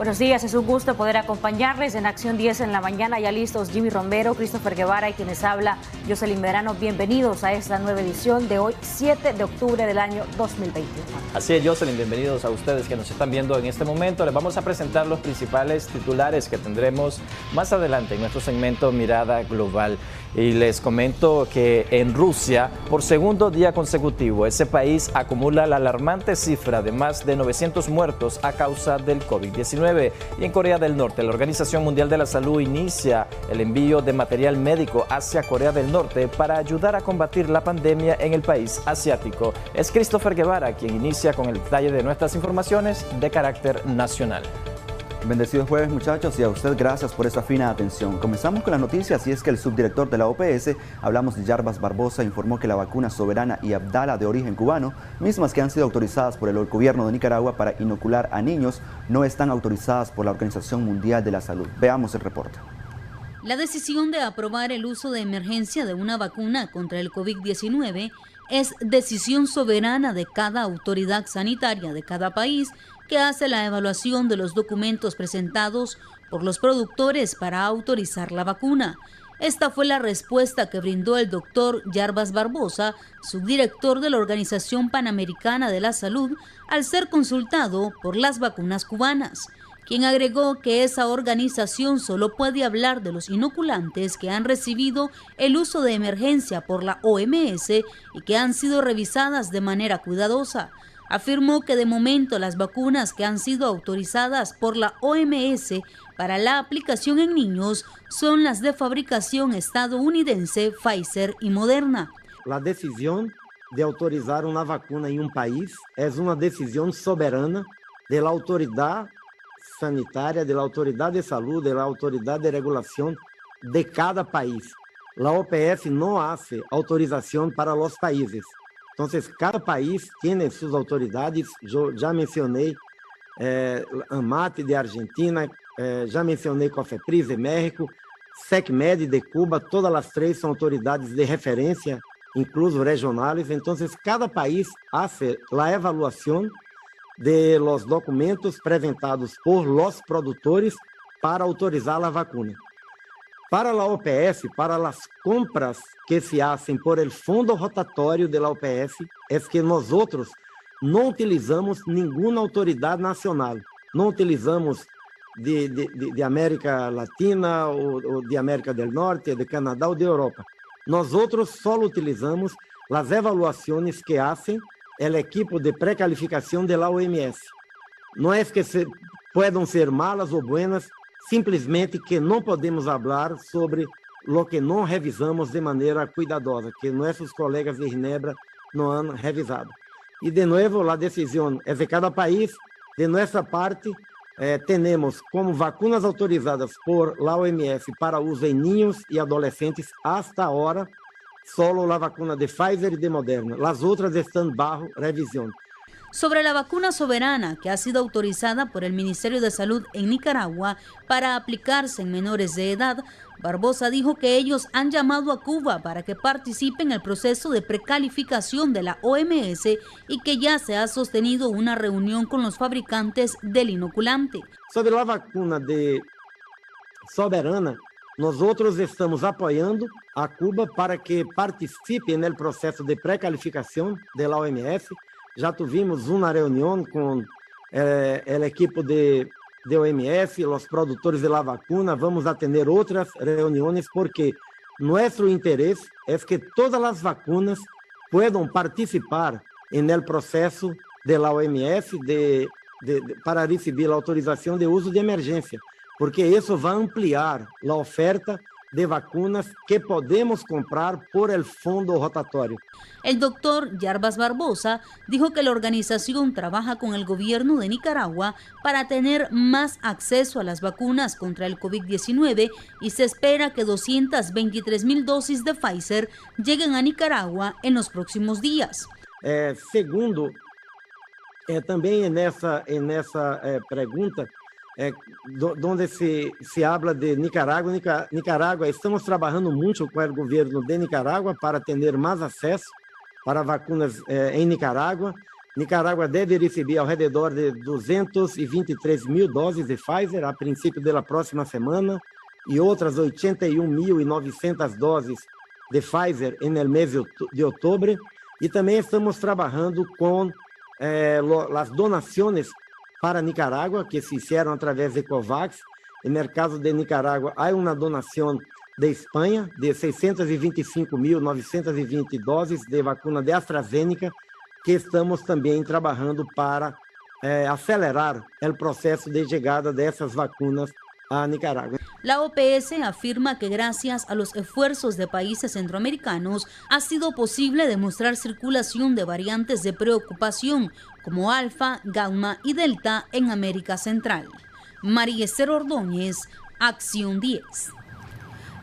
Buenos días, es un gusto poder acompañarles en Acción 10 en la mañana. Ya listos Jimmy Romero, Christopher Guevara y quienes habla Jocelyn Medrano. Bienvenidos a esta nueva edición de hoy, 7 de octubre del año 2021. Así es, Jocelyn, bienvenidos a ustedes que nos están viendo en este momento. Les vamos a presentar los principales titulares que tendremos más adelante en nuestro segmento Mirada Global. Y les comento que en Rusia, por segundo día consecutivo, ese país acumula la alarmante cifra de más de 900 muertos a causa del COVID-19. Y en Corea del Norte, la Organización Mundial de la Salud inicia el envío de material médico hacia Corea del Norte para ayudar a combatir la pandemia en el país asiático. Es Christopher Guevara quien inicia con el detalle de nuestras informaciones de carácter nacional. Bendecidos jueves, muchachos, y a usted gracias por esa fina atención. Comenzamos con las noticias y es que el subdirector de la OPS, hablamos de Jarbas Barbosa, informó que la vacuna Soberana y Abdala de origen cubano, mismas que han sido autorizadas por el gobierno de Nicaragua para inocular a niños, no están autorizadas por la Organización Mundial de la Salud. Veamos el reporte. La decisión de aprobar el uso de emergencia de una vacuna contra el COVID-19 es decisión soberana de cada autoridad sanitaria de cada país que hace la evaluación de los documentos presentados por los productores para autorizar la vacuna. Esta fue la respuesta que brindó el doctor Jarbas Barbosa, subdirector de la Organización Panamericana de la Salud, al ser consultado por las vacunas cubanas, quien agregó que esa organización solo puede hablar de los inoculantes que han recibido el uso de emergencia por la OMS y que han sido revisadas de manera cuidadosa. Afirmó que de momento las vacunas que han sido autorizadas por la OMS para la aplicación en niños son las de fabricación estadounidense Pfizer y Moderna. La decisión de autorizar una vacuna en un país es una decisión soberana de la autoridad sanitaria, de la autoridad de salud, de la autoridad de regulación de cada país. La OPS no hace autorización para los países. Entonces, cada país tiene sus autoridades. Yo ya mencioné ANMAT de Argentina, ya mencioné COFEPRIS de México, SECMED de Cuba, todas las tres son autoridades de referencia, incluso regionales. Entonces, cada país hace la evaluación de los documentos presentados por los productores para autorizar la vacuna. Para la OPS, para las compras que se hacen por el fondo rotatorio de la OPS, es que nosotros no utilizamos ninguna autoridad nacional, no utilizamos de América Latina o de América del Norte, de Canadá o de Europa. Nosotros solo utilizamos las evaluaciones que hacen el equipo de precalificación de la OMS. No es que puedan ser malas o buenas, simplesmente que não podemos falar sobre o que não revisamos de maneira cuidadosa, que nossos colegas de Ginebra não han revisado. E, de novo, a decisão é de cada país. De nossa parte, temos como vacunas autorizadas por la OMS para uso em niños e adolescentes, hasta agora, solo a vacuna de Pfizer e de Moderna. As outras estão bajo revisión. Sobre la vacuna Soberana, que ha sido autorizada por el Ministerio de Salud en Nicaragua para aplicarse en menores de edad, Barbosa dijo que ellos han llamado a Cuba para que participe en el proceso de precalificación de la OMS y que ya se ha sostenido una reunión con los fabricantes del inoculante. Sobre la vacuna de Soberana, nosotros estamos apoyando a Cuba para que participe en el proceso de precalificación de la OMS. Já tivemos uma reunião com o equipo de OMS, os produtores de la vacuna. Vamos atender outras reuniões porque nosso interesse é que todas as vacunas puedan participar no processo de la OMS para receber a autorização de uso de emergência, porque isso vai ampliar a oferta de vacunas que podemos comprar por el fondo rotatorio. El doctor Jarbas Barbosa dijo que la organización trabaja con el gobierno de Nicaragua para tener más acceso a las vacunas contra el COVID-19 y se espera que 223,000 dosis de Pfizer lleguen a Nicaragua en los próximos días. Segundo, também nessa pergunta, onde se habla de Nicaragua. Nicaragua, estamos trabalhando muito com o governo de Nicaragua para ter mais acesso para vacunas em Nicaragua. Nicarágua deve receber ao redor de 223 mil doses de Pfizer a princípio da próxima semana e outras 81.900 doses de Pfizer no mês de outubro. E também estamos trabalhando com as donações para Nicarágua, que se fizeram através de COVAX. E no caso de Nicarágua, há uma donação de Espanha de 625.920 doses de vacuna de AstraZeneca, que estamos também trabalhando para acelerar o proceso de chegada dessas vacunas a Nicaragua. La OPS afirma que gracias a los esfuerzos de países centroamericanos ha sido posible demostrar circulación de variantes de preocupación como Alfa, Gamma y Delta en América Central. María Esther Ordóñez, Acción 10.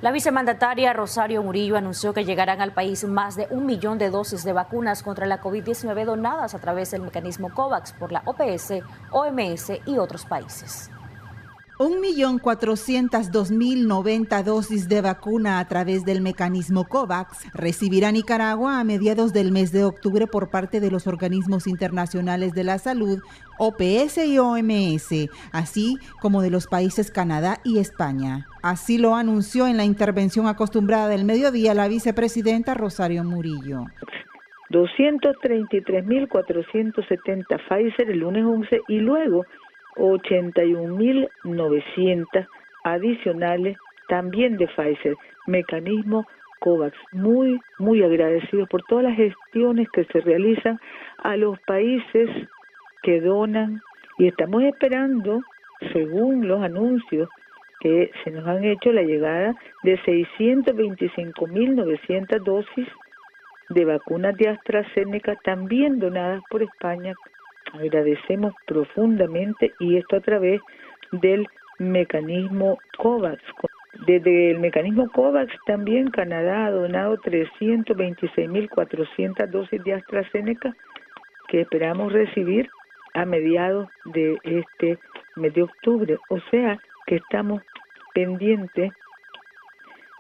La vicemandataria Rosario Murillo anunció que llegarán al país más de 1 millón de dosis de vacunas contra la COVID-19 donadas a través del mecanismo COVAX por la OPS, OMS y otros países. 1.402.090 dosis de vacuna a través del mecanismo COVAX recibirá Nicaragua a mediados del mes de octubre por parte de los organismos internacionales de la salud, OPS y OMS, así como de los países Canadá y España. Así lo anunció en la intervención acostumbrada del mediodía la vicepresidenta Rosario Murillo. 233.470 Pfizer el lunes 11 y luego 81.900 adicionales también de Pfizer, mecanismo COVAX. Muy agradecidos por todas las gestiones que se realizan a los países que donan y estamos esperando, según los anuncios que se nos han hecho, la llegada de 625.900 dosis de vacunas de AstraZeneca también donadas por España. Agradecemos profundamente y esto a través del mecanismo COVAX. Desde el mecanismo COVAX también Canadá ha donado 326.400 dosis de AstraZeneca que esperamos recibir a mediados de este mes de octubre. O sea que estamos pendientes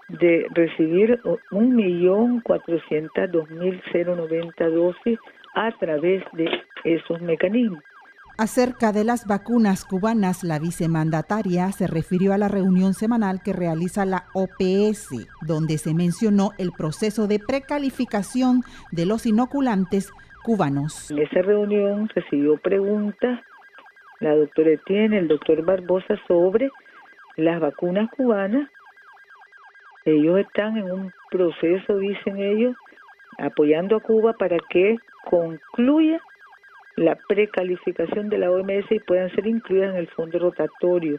de recibir 1.402.090 dosis a través de esos mecanismos. Acerca de las vacunas cubanas, la vicemandataria se refirió a la reunión semanal que realiza la OPS, donde se mencionó el proceso de precalificación de los inoculantes cubanos. En esa reunión recibió preguntas la doctora Etienne, el doctor Barbosa sobre las vacunas cubanas. Ellos están en un proceso, dicen ellos, apoyando a Cuba para que concluya la precalificación de la OMS y puedan ser incluidas en el fondo rotatorio.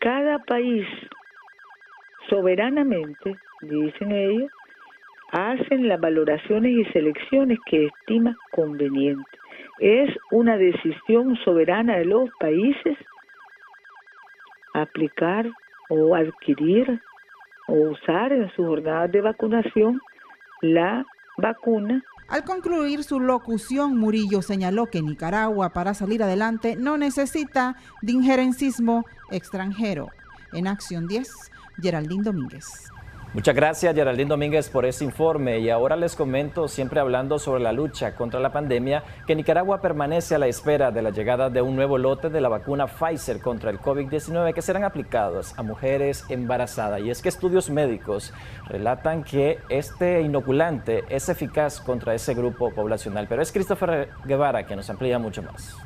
Cada país soberanamente, dicen ellos, hacen las valoraciones y selecciones que estima conveniente. Es una decisión soberana de los países aplicar o adquirir o usar en sus jornadas de vacunación la vacuna. Al concluir su locución, Murillo señaló que Nicaragua, para salir adelante, no necesita de injerencismo extranjero. En Acción 10, Geraldine Domínguez. Muchas gracias, Geraldine Domínguez, por ese informe. Y ahora les comento, siempre hablando sobre la lucha contra la pandemia, que Nicaragua permanece a la espera de la llegada de un nuevo lote de la vacuna Pfizer contra el COVID-19 que serán aplicados a mujeres embarazadas. Y es que estudios médicos relatan que este inoculante es eficaz contra ese grupo poblacional. Pero es Christopher Guevara quien nos amplía mucho más.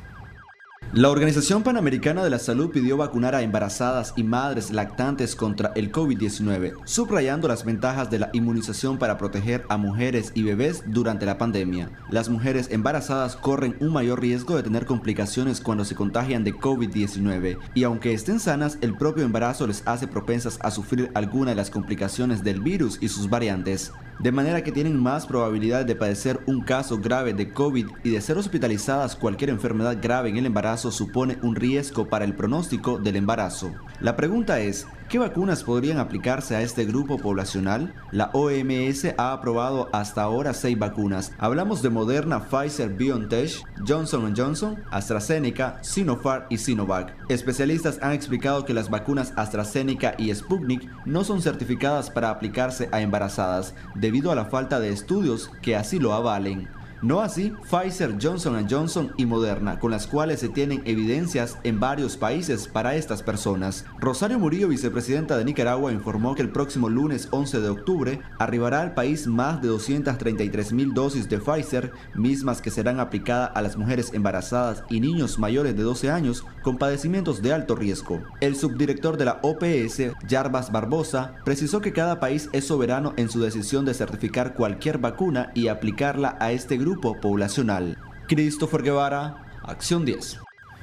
La Organización Panamericana de la Salud pidió vacunar a embarazadas y madres lactantes contra el COVID-19, subrayando las ventajas de la inmunización para proteger a mujeres y bebés durante la pandemia. Las mujeres embarazadas corren un mayor riesgo de tener complicaciones cuando se contagian de COVID-19 y aunque estén sanas, el propio embarazo les hace propensas a sufrir alguna de las complicaciones del virus y sus variantes, de manera que tienen más probabilidad de padecer un caso grave de COVID y de ser hospitalizadas. Cualquier enfermedad grave en el embarazo supone un riesgo para el pronóstico del embarazo. La pregunta es, ¿qué vacunas podrían aplicarse a este grupo poblacional? La OMS ha aprobado hasta ahora 6 vacunas. Hablamos de Moderna, Pfizer, BioNTech, Johnson & Johnson, AstraZeneca, Sinopharm y Sinovac. Especialistas han explicado que las vacunas AstraZeneca y Sputnik no son certificadas para aplicarse a embarazadas, debido a la falta de estudios que así lo avalen. No así Pfizer, Johnson & Johnson y Moderna, con las cuales se tienen evidencias en varios países para estas personas. Rosario Murillo, vicepresidenta de Nicaragua, informó que el próximo lunes 11 de octubre arribará al país más de 233,000 dosis de Pfizer, mismas que serán aplicadas a las mujeres embarazadas y niños mayores de 12 años con padecimientos de alto riesgo. El subdirector de la OPS, Jarbas Barbosa, precisó que cada país es soberano en su decisión de certificar cualquier vacuna y aplicarla a este grupo poblacional. Christopher Guevara, Acción 10.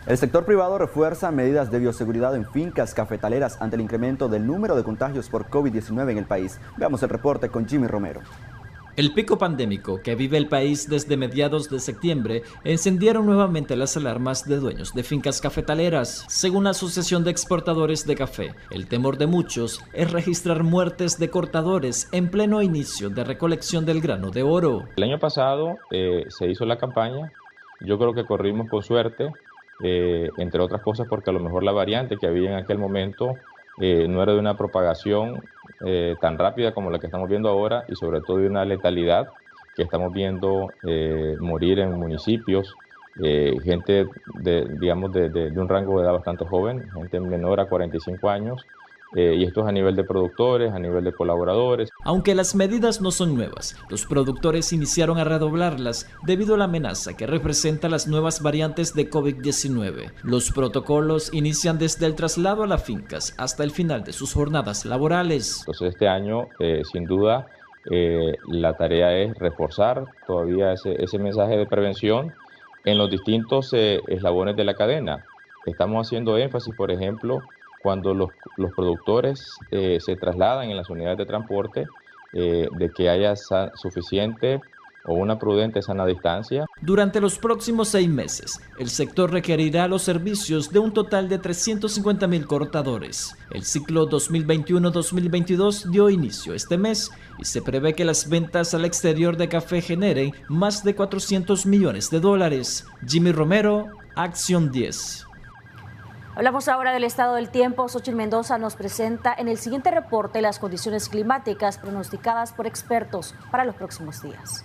El sector privado refuerza medidas de bioseguridad en fincas cafetaleras ante el incremento del número de contagios por COVID-19 en el país. Veamos el reporte con Jimmy Romero. El pico pandémico que vive el país desde mediados de septiembre encendieron nuevamente las alarmas de dueños de fincas cafetaleras. Según la Asociación de Exportadores de Café, el temor de muchos es registrar muertes de cortadores en pleno inicio de recolección del grano de oro. El año pasado se hizo la campaña, yo creo que corrimos con suerte, entre otras cosas porque a lo mejor la variante que había en aquel momento no era de una propagación tan rápida como la que estamos viendo ahora y sobre todo de una letalidad que estamos viendo morir en municipios, gente de un rango de edad bastante joven, gente menor a 45 años, y esto es a nivel de productores, a nivel de colaboradores. Aunque las medidas no son nuevas, los productores iniciaron a redoblarlas debido a la amenaza que representan las nuevas variantes de COVID-19. Los protocolos inician desde el traslado a las fincas hasta el final de sus jornadas laborales. Entonces este año, sin duda, la tarea es reforzar todavía ese mensaje de prevención en los distintos eslabones de la cadena. Estamos haciendo énfasis, por ejemplo, cuando los productores se trasladan en las unidades de transporte, de que haya suficiente o una prudente sana distancia. Durante los próximos 6 meses, el sector requerirá los servicios de un total de 350,000 cortadores. El ciclo 2021-2022 dio inicio este mes y se prevé que las ventas al exterior de café generen más de $400 millones. Jimmy Romero, Acción 10. Hablamos ahora del estado del tiempo. Xochitl Mendoza nos presenta en el siguiente reporte las condiciones climáticas pronosticadas por expertos para los próximos días.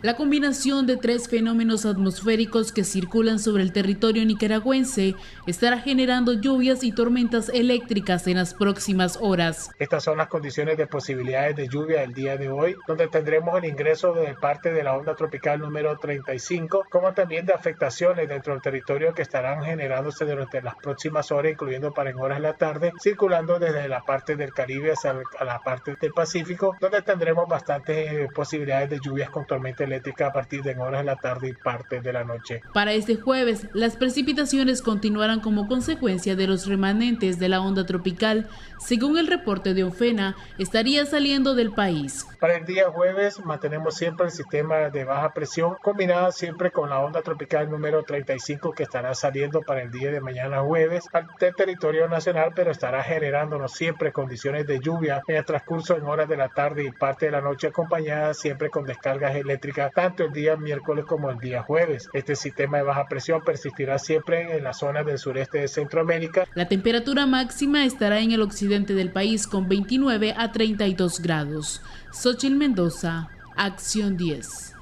La combinación de 3 fenómenos atmosféricos que circulan sobre el territorio nicaragüense estará generando lluvias y tormentas eléctricas en las próximas horas. Estas son las condiciones de posibilidades de lluvia el día de hoy, donde tendremos el ingreso de parte de la onda tropical número 35, como también de afectaciones dentro del territorio que estarán generándose durante las próximas horas, incluyendo para en horas de la tarde, circulando desde la parte del Caribe hacia la parte del Pacífico, donde tendremos bastantes posibilidades de lluvias con tormentas eléctrica a partir de horas de la tarde y parte de la noche. Para este jueves, las precipitaciones continuarán como consecuencia de los remanentes de la onda tropical. Según el reporte de ONFENA, estaría saliendo del país. Para el día jueves mantenemos siempre el sistema de baja presión combinada siempre con la onda tropical número 35 que estará saliendo para el día de mañana jueves del territorio nacional, pero estará generándonos siempre condiciones de lluvia en el transcurso en horas de la tarde y parte de la noche, acompañadas siempre con descargas eléctricas tanto el día miércoles como el día jueves. Este sistema de baja presión persistirá siempre en la zona del sureste de Centroamérica. La temperatura máxima estará en el occidente del país con 29 a 32 grados. Xochitl Mendoza, Acción 10.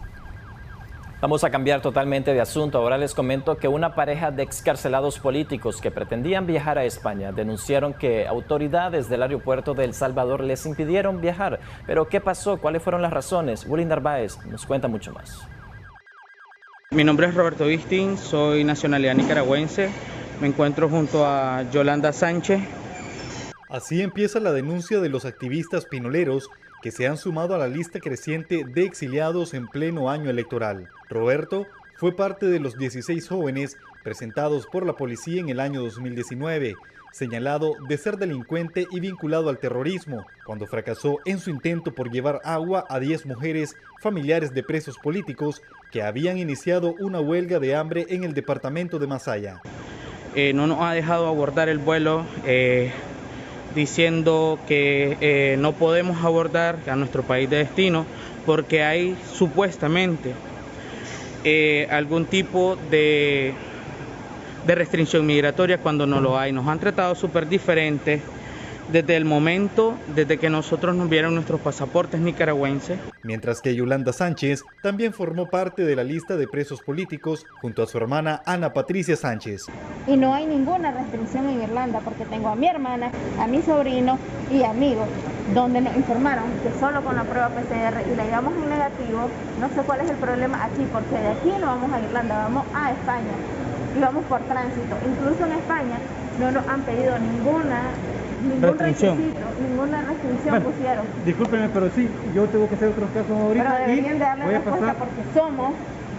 Vamos a cambiar totalmente de asunto. Ahora les comento que una pareja de excarcelados políticos que pretendían viajar a España denunciaron que autoridades del aeropuerto de El Salvador les impidieron viajar. Pero ¿qué pasó? ¿Cuáles fueron las razones? Willy Narváez nos cuenta mucho más. Mi nombre es Roberto Vistín, soy nacionalidad nicaragüense. Me encuentro junto a Yolanda Sánchez. Así empieza la denuncia de los activistas pinoleros que se han sumado a la lista creciente de exiliados en pleno año electoral. Roberto fue parte de los 16 jóvenes presentados por la policía en el año 2019, señalado de ser delincuente y vinculado al terrorismo, cuando fracasó en su intento por llevar agua a 10 mujeres familiares de presos políticos que habían iniciado una huelga de hambre en el departamento de Masaya. No nos ha dejado abordar el vuelo, diciendo que no podemos abordar a nuestro país de destino porque hay supuestamente algún tipo de restricción migratoria cuando no lo hay. Nos han tratado súper diferente, desde el momento, desde que nosotros nos dieron nuestros pasaportes nicaragüenses. Mientras que Yolanda Sánchez también formó parte de la lista de presos políticos junto a su hermana Ana Patricia Sánchez. Y no hay ninguna restricción en Irlanda porque tengo a mi hermana, a mi sobrino y amigos, donde nos informaron que solo con la prueba PCR y la llevamos en negativo. No sé cuál es el problema aquí, porque de aquí no vamos a Irlanda, vamos a España y vamos por tránsito. Incluso en España no nos han pedido ninguna restricción bueno, pusieron. Discúlpenme, pero sí, yo tengo que hacer otros casos ahorita. Pero deberían de darle respuesta porque somos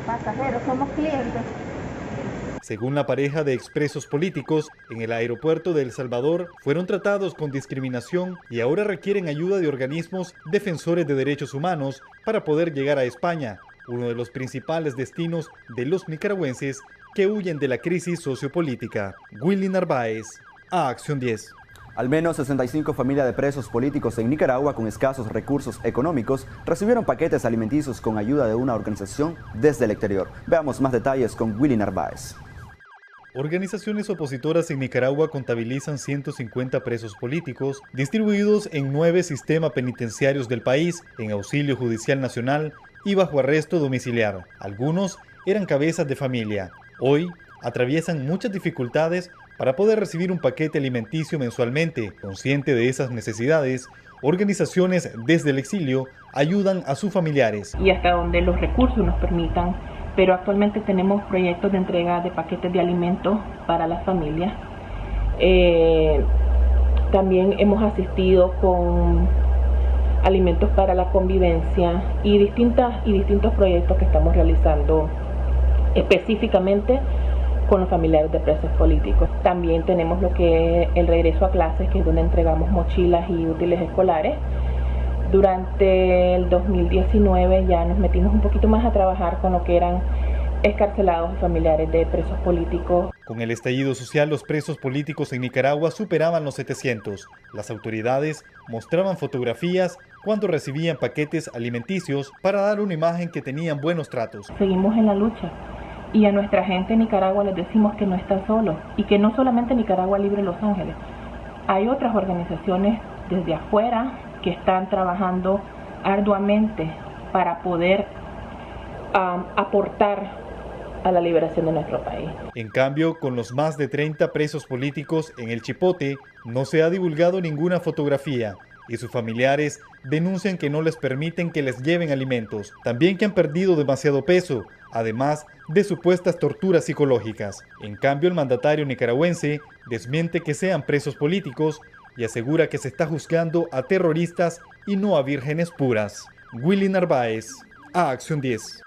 pasajeros, somos clientes. Según la pareja de expresos políticos, en el aeropuerto de El Salvador fueron tratados con discriminación y ahora requieren ayuda de organismos defensores de derechos humanos para poder llegar a España, uno de los principales destinos de los nicaragüenses que huyen de la crisis sociopolítica. Willy Narváez, a Acción 10. Al menos 65 familias de presos políticos en Nicaragua con escasos recursos económicos recibieron paquetes alimenticios con ayuda de una organización desde el exterior. Veamos más detalles con Willy Narváez. Organizaciones opositoras en Nicaragua contabilizan 150 presos políticos distribuidos en 9 sistemas penitenciarios del país en auxilio judicial nacional y bajo arresto domiciliar. Algunos eran cabezas de familia. Hoy atraviesan muchas dificultades para poder recibir un paquete alimenticio mensualmente. Consciente de esas necesidades, organizaciones desde el exilio ayudan a sus familiares. Y hasta donde los recursos nos permitan, pero actualmente tenemos proyectos de entrega de paquetes de alimentos para las familias. También hemos asistido con alimentos para la convivencia y distintos proyectos que estamos realizando específicamente con los familiares de presos políticos. También tenemos lo que es el regreso a clases, que es donde entregamos mochilas y útiles escolares. Durante el 2019 ya nos metimos un poquito más a trabajar con lo que eran excarcelados y familiares de presos políticos. Con el estallido social, los presos políticos en Nicaragua superaban los 700. Las autoridades mostraban fotografías cuando recibían paquetes alimenticios para dar una imagen que tenían buenos tratos. Seguimos en la lucha. Y a nuestra gente en Nicaragua les decimos que no están solos y que no solamente Nicaragua Libre Los Ángeles. Hay otras organizaciones desde afuera que están trabajando arduamente para poder aportar a la liberación de nuestro país. En cambio, con los más de 30 presos políticos en el Chipote, no se ha divulgado ninguna fotografía y sus familiares denuncian que no les permiten que les lleven alimentos, también que han perdido demasiado peso, además de supuestas torturas psicológicas. En cambio, el mandatario nicaragüense desmiente que sean presos políticos y asegura que se está juzgando a terroristas y no a vírgenes puras. Willy Narváez, a Acción 10.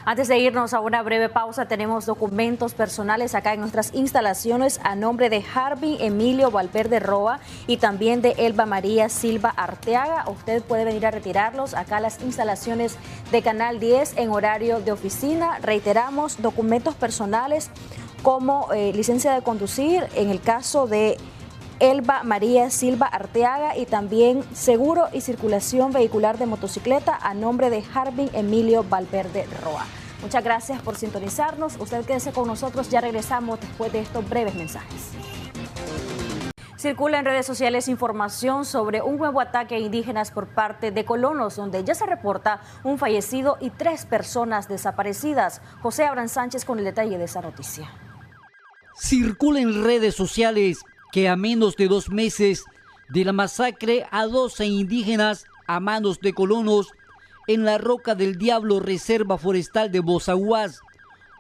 Antes de irnos a una breve pausa, tenemos documentos personales acá en nuestras instalaciones a nombre de Harbin Emilio Valverde Roa y también de Elba María Silva Arteaga. Usted puede venir a retirarlos acá a las instalaciones de Canal 10 en horario de oficina. Reiteramos, documentos personales como licencia de conducir en el caso de Elba María Silva Arteaga y también seguro y circulación vehicular de motocicleta a nombre de Harbin Emilio Valverde Roa. Muchas gracias por sintonizarnos. Usted quédese con nosotros, ya regresamos después de estos breves mensajes. Circula en redes sociales información sobre un nuevo ataque a indígenas por parte de colonos, donde ya se reporta un fallecido y 3 personas desaparecidas. José Abraham Sánchez con el detalle de esa noticia. Circula en redes sociales que a menos de 2 meses de la masacre a 12 indígenas a manos de colonos en la Roca del Diablo, reserva forestal de Bozaguas,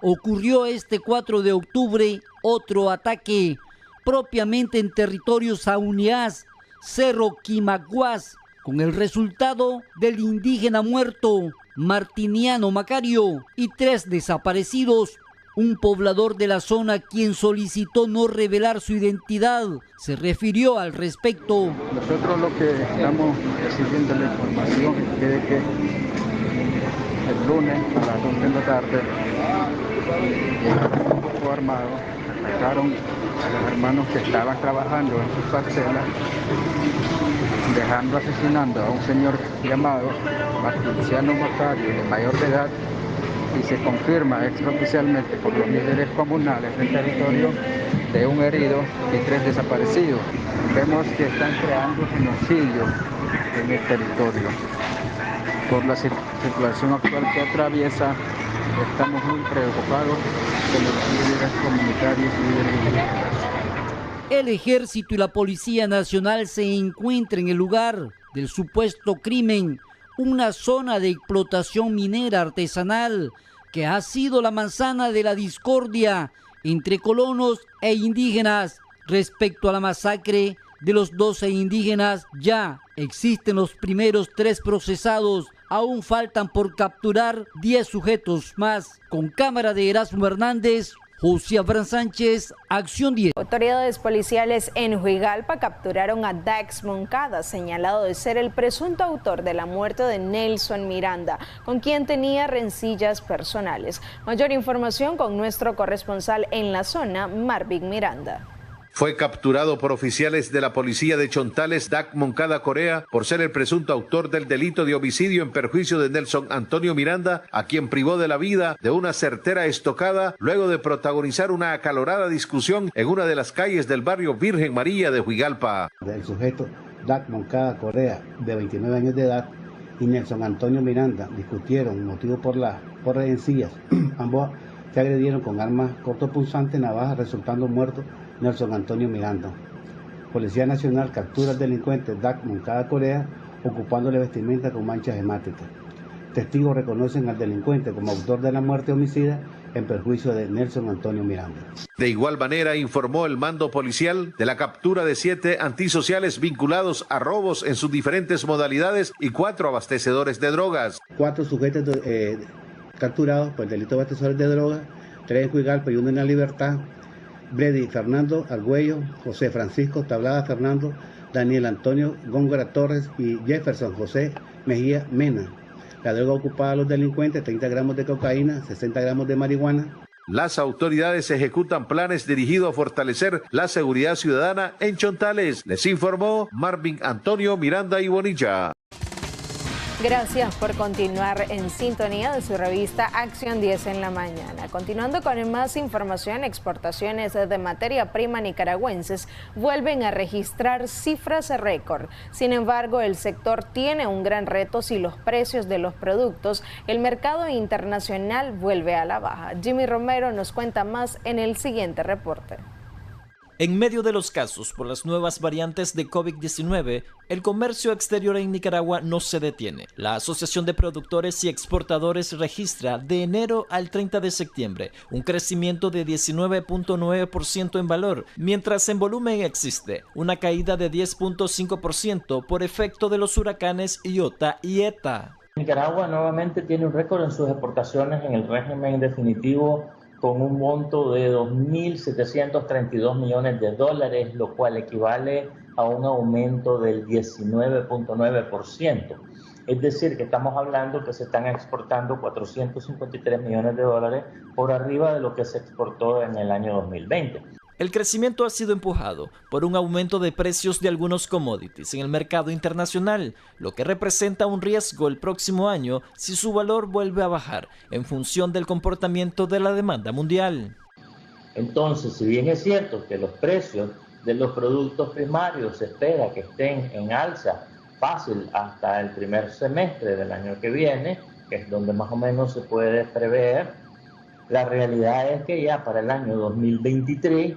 ocurrió este 4 de octubre otro ataque, propiamente en territorio Sauniás, Cerro Quimaguas, con el resultado del indígena muerto, Martiniano Macario, y 3 desaparecidos. Un poblador de la zona, quien solicitó no revelar su identidad, se refirió al respecto. Nosotros lo que estamos recibiendo la información es de que el lunes a las 2 de la tarde, un grupo armado atacaron a los hermanos que estaban trabajando en sus parcelas, asesinando a un señor llamado Martiniano Macario, de mayor de edad, y se confirma extraoficialmente por los líderes comunales del territorio de un herido y 3 desaparecidos. Vemos que están creando genocidio en el territorio. Por la situación actual que atraviesa, estamos muy preocupados con los líderes comunitarios y líderes indígenas. El Ejército y la Policía Nacional se encuentran en el lugar del supuesto crimen, una zona de explotación minera artesanal que ha sido la manzana de la discordia entre colonos e indígenas. Respecto a la masacre de los 12 indígenas, ya existen los primeros 3 procesados. Aún faltan por capturar 10 sujetos más. Con cámara de Erasmo Hernández, José Abraham Sánchez, Acción 10. Autoridades policiales en Juigalpa capturaron a Dax Moncada, señalado de ser el presunto autor de la muerte de Nelson Miranda, con quien tenía rencillas personales. Mayor información con nuestro corresponsal en la zona, Marvin Miranda. Fue capturado por oficiales de la policía de Chontales, Dax Moncada Corea, por ser el presunto autor del delito de homicidio en perjuicio de Nelson Antonio Miranda, a quien privó de la vida de una certera estocada luego de protagonizar una acalorada discusión en una de las calles del barrio Virgen María de Juigalpa. El sujeto Dax Moncada Corea, de 29 años de edad, y Nelson Antonio Miranda discutieron motivo por rencillas. Ambos se agredieron con armas cortopunzantes, navajas, resultando muertos Nelson Antonio Miranda. Policía Nacional captura al delincuente Dax Moncada Corea ocupándole vestimenta con manchas hemáticas. Testigos reconocen al delincuente como autor de la muerte homicida en perjuicio de Nelson Antonio Miranda. De igual manera informó el mando policial de la captura de 7 antisociales vinculados a robos en sus diferentes modalidades y 4 abastecedores de drogas. 4 sujetos capturados por el delito de abastecedores de drogas, 3 en Juigalpa y 1 en La Libertad. Brady Fernando Argüello, José Francisco Tablada Fernando, Daniel Antonio Góngora Torres y Jefferson José Mejía Mena. La droga ocupada a los delincuentes, 30 gramos de cocaína, 60 gramos de marihuana. Las autoridades ejecutan planes dirigidos a fortalecer la seguridad ciudadana en Chontales. Les informó Marvin Antonio Miranda y Bonilla. Gracias por continuar en sintonía de su revista Acción 10 en la mañana. Continuando con más información, exportaciones de materia prima nicaragüenses vuelven a registrar cifras récord. Sin embargo, el sector tiene un gran reto si los precios de los productos, el mercado internacional vuelve a la baja. Jimmy Romero nos cuenta más en el siguiente reporte. En medio de los casos por las nuevas variantes de COVID-19, el comercio exterior en Nicaragua no se detiene. La Asociación de Productores y Exportadores registra de enero al 30 de septiembre un crecimiento de 19.9% en valor, mientras en volumen existe una caída de 10.5% por efecto de los huracanes Iota y Eta. Nicaragua nuevamente tiene un récord en sus exportaciones en el régimen definitivo, con un monto de 2.732 millones de dólares, lo cual equivale a un aumento del 19.9%. Es decir, que estamos hablando que se están exportando 453 millones de dólares por arriba de lo que se exportó en el año 2020. El crecimiento ha sido empujado por un aumento de precios de algunos commodities en el mercado internacional, lo que representa un riesgo el próximo año si su valor vuelve a bajar en función del comportamiento de la demanda mundial. Entonces, si bien es cierto que los precios de los productos primarios se espera que estén en alza fácil hasta el primer semestre del año que viene, que es donde más o menos se puede prever, la realidad es que ya para el año 2023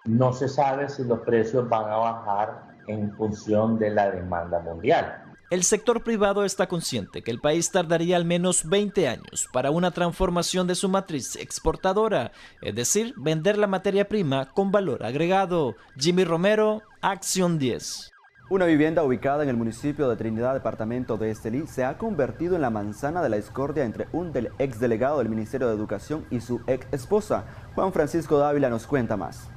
no se sabe si los precios van a bajar en función de la demanda mundial. El sector privado está consciente que el país tardaría al menos 20 años para una transformación de su matriz exportadora, es decir, vender la materia prima con valor agregado. Jimmy Romero, Acción 10. Una vivienda ubicada en el municipio de Trinidad, departamento de Estelí, se ha convertido en la manzana de la discordia entre un exdelegado del Ministerio de Educación y su ex esposa. Juan Francisco Dávila nos cuenta más.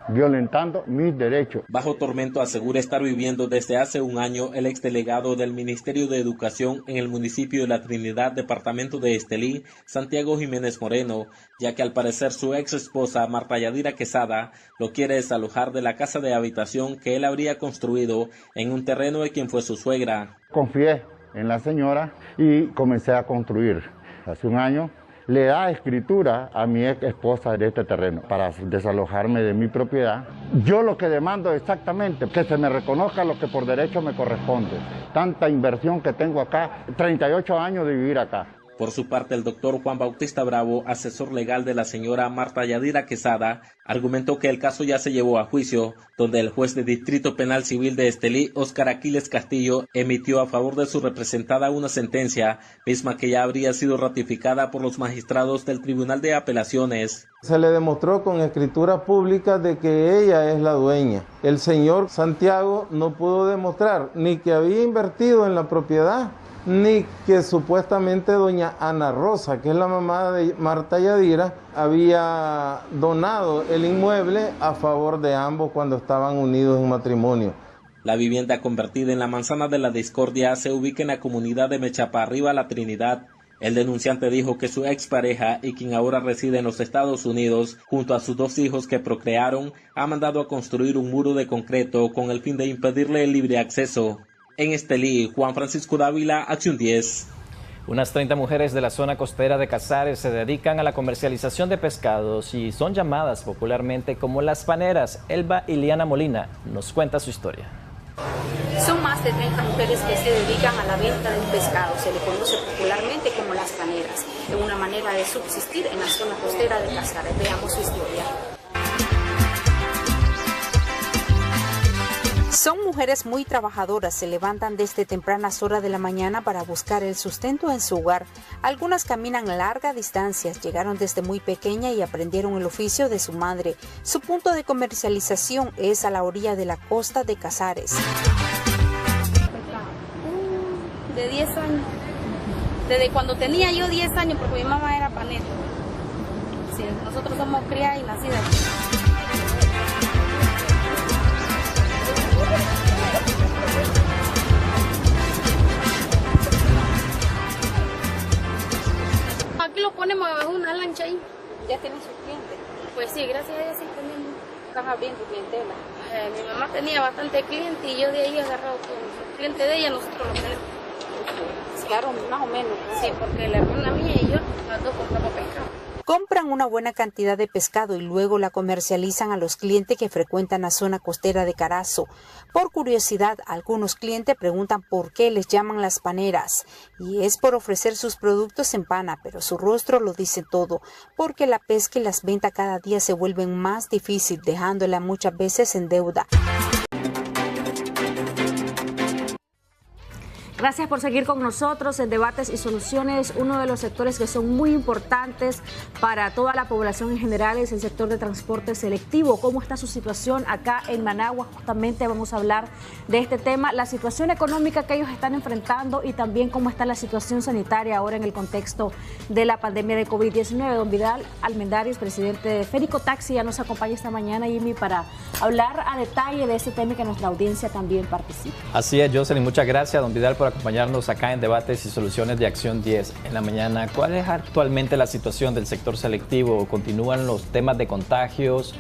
Violentando mis derechos. Bajo tormento asegura estar viviendo desde hace un año el exdelegado del Ministerio de Educación en el municipio de La Trinidad, departamento de Estelí, Santiago Jiménez Moreno, ya que al parecer su ex esposa, Marta Yadira Quesada, lo quiere desalojar de la casa de habitación que él habría construido en un terreno de quien fue su suegra. Confié en la señora y comencé a construir. Hace un año le da escritura a mi ex esposa de este terreno para desalojarme de mi propiedad. Yo lo que demando exactamente, que se me reconozca lo que por derecho me corresponde. Tanta inversión que tengo acá, 38 años de vivir acá. Por su parte, el doctor Juan Bautista Bravo, asesor legal de la señora Marta Yadira Quesada, argumentó que el caso ya se llevó a juicio, donde el juez de Distrito Penal Civil de Estelí, Óscar Aquiles Castillo, emitió a favor de su representada una sentencia, misma que ya habría sido ratificada por los magistrados del Tribunal de Apelaciones. Se le demostró con escritura pública de que ella es la dueña. El señor Santiago no pudo demostrar ni que había invertido en la propiedad, ni que supuestamente doña Ana Rosa, que es la mamá de Marta Yadira, había donado el inmueble a favor de ambos cuando estaban unidos en matrimonio. La vivienda convertida en la manzana de la discordia se ubica en la comunidad de Mechapa Arriba, La Trinidad. El denunciante dijo que su expareja y quien ahora reside en los Estados Unidos, junto a sus 2 hijos que procrearon, ha mandado a construir un muro de concreto con el fin de impedirle el libre acceso. En Estelí, Juan Francisco Dávila, Acción 10. Unas 30 mujeres de la zona costera de Casares se dedican a la comercialización de pescados y son llamadas popularmente como las paneras. Elba Iliana Molina nos cuenta su historia. Son más de 30 mujeres que se dedican a la venta del pescado. Se le conoce popularmente como las paneras. Es una manera de subsistir en la zona costera de Casares. Veamos su historia. Son mujeres muy trabajadoras, se levantan desde tempranas horas de la mañana para buscar el sustento en su hogar. Algunas caminan largas distancias, llegaron desde muy pequeña y aprendieron el oficio de su madre. Su punto de comercialización es a la orilla de la costa de Casares. De 10 años, desde cuando tenía yo 10 años, porque mi mamá era panera. Sí, nosotros somos criadas y nacidas aquí. Aquí lo ponemos bajo una lancha ahí. ¿Ya tienen sus clientes? Pues sí, gracias a Dios sí tenemos. Están abriendo clientela. Mi mamá tenía bastante cliente y yo de ahí he agarrado todo. El cliente de ella nosotros lo tenemos. Claro, más o menos. Sí, porque la hermana mía y yo, las dos compramos pescado. Compran una buena cantidad de pescado y luego la comercializan a los clientes que frecuentan la zona costera de Carazo. Por curiosidad, algunos clientes preguntan por qué les llaman las paneras. Y es por ofrecer sus productos en pana, pero su rostro lo dice todo, porque la pesca y las ventas cada día se vuelven más difícil, dejándola muchas veces en deuda. Gracias por seguir con nosotros en Debates y Soluciones. Uno de los sectores que son muy importantes para toda la población en general es el sector de transporte selectivo. ¿Cómo está su situación acá en Managua? Justamente vamos a hablar de este tema, la situación económica que ellos están enfrentando y también cómo está la situación sanitaria ahora en el contexto de la pandemia de COVID-19. Don Vidal Almendares, presidente de Férico Taxi, ya nos acompaña esta mañana, Jimmy, para hablar a detalle de este tema y que nuestra audiencia también participe. Así es, Jocelyn, muchas gracias, don Vidal, por acompañarnos acá en Debates y Soluciones de Acción 10 en la mañana. ¿Cuál es actualmente la situación del sector selectivo? ¿Continúan los temas de contagios,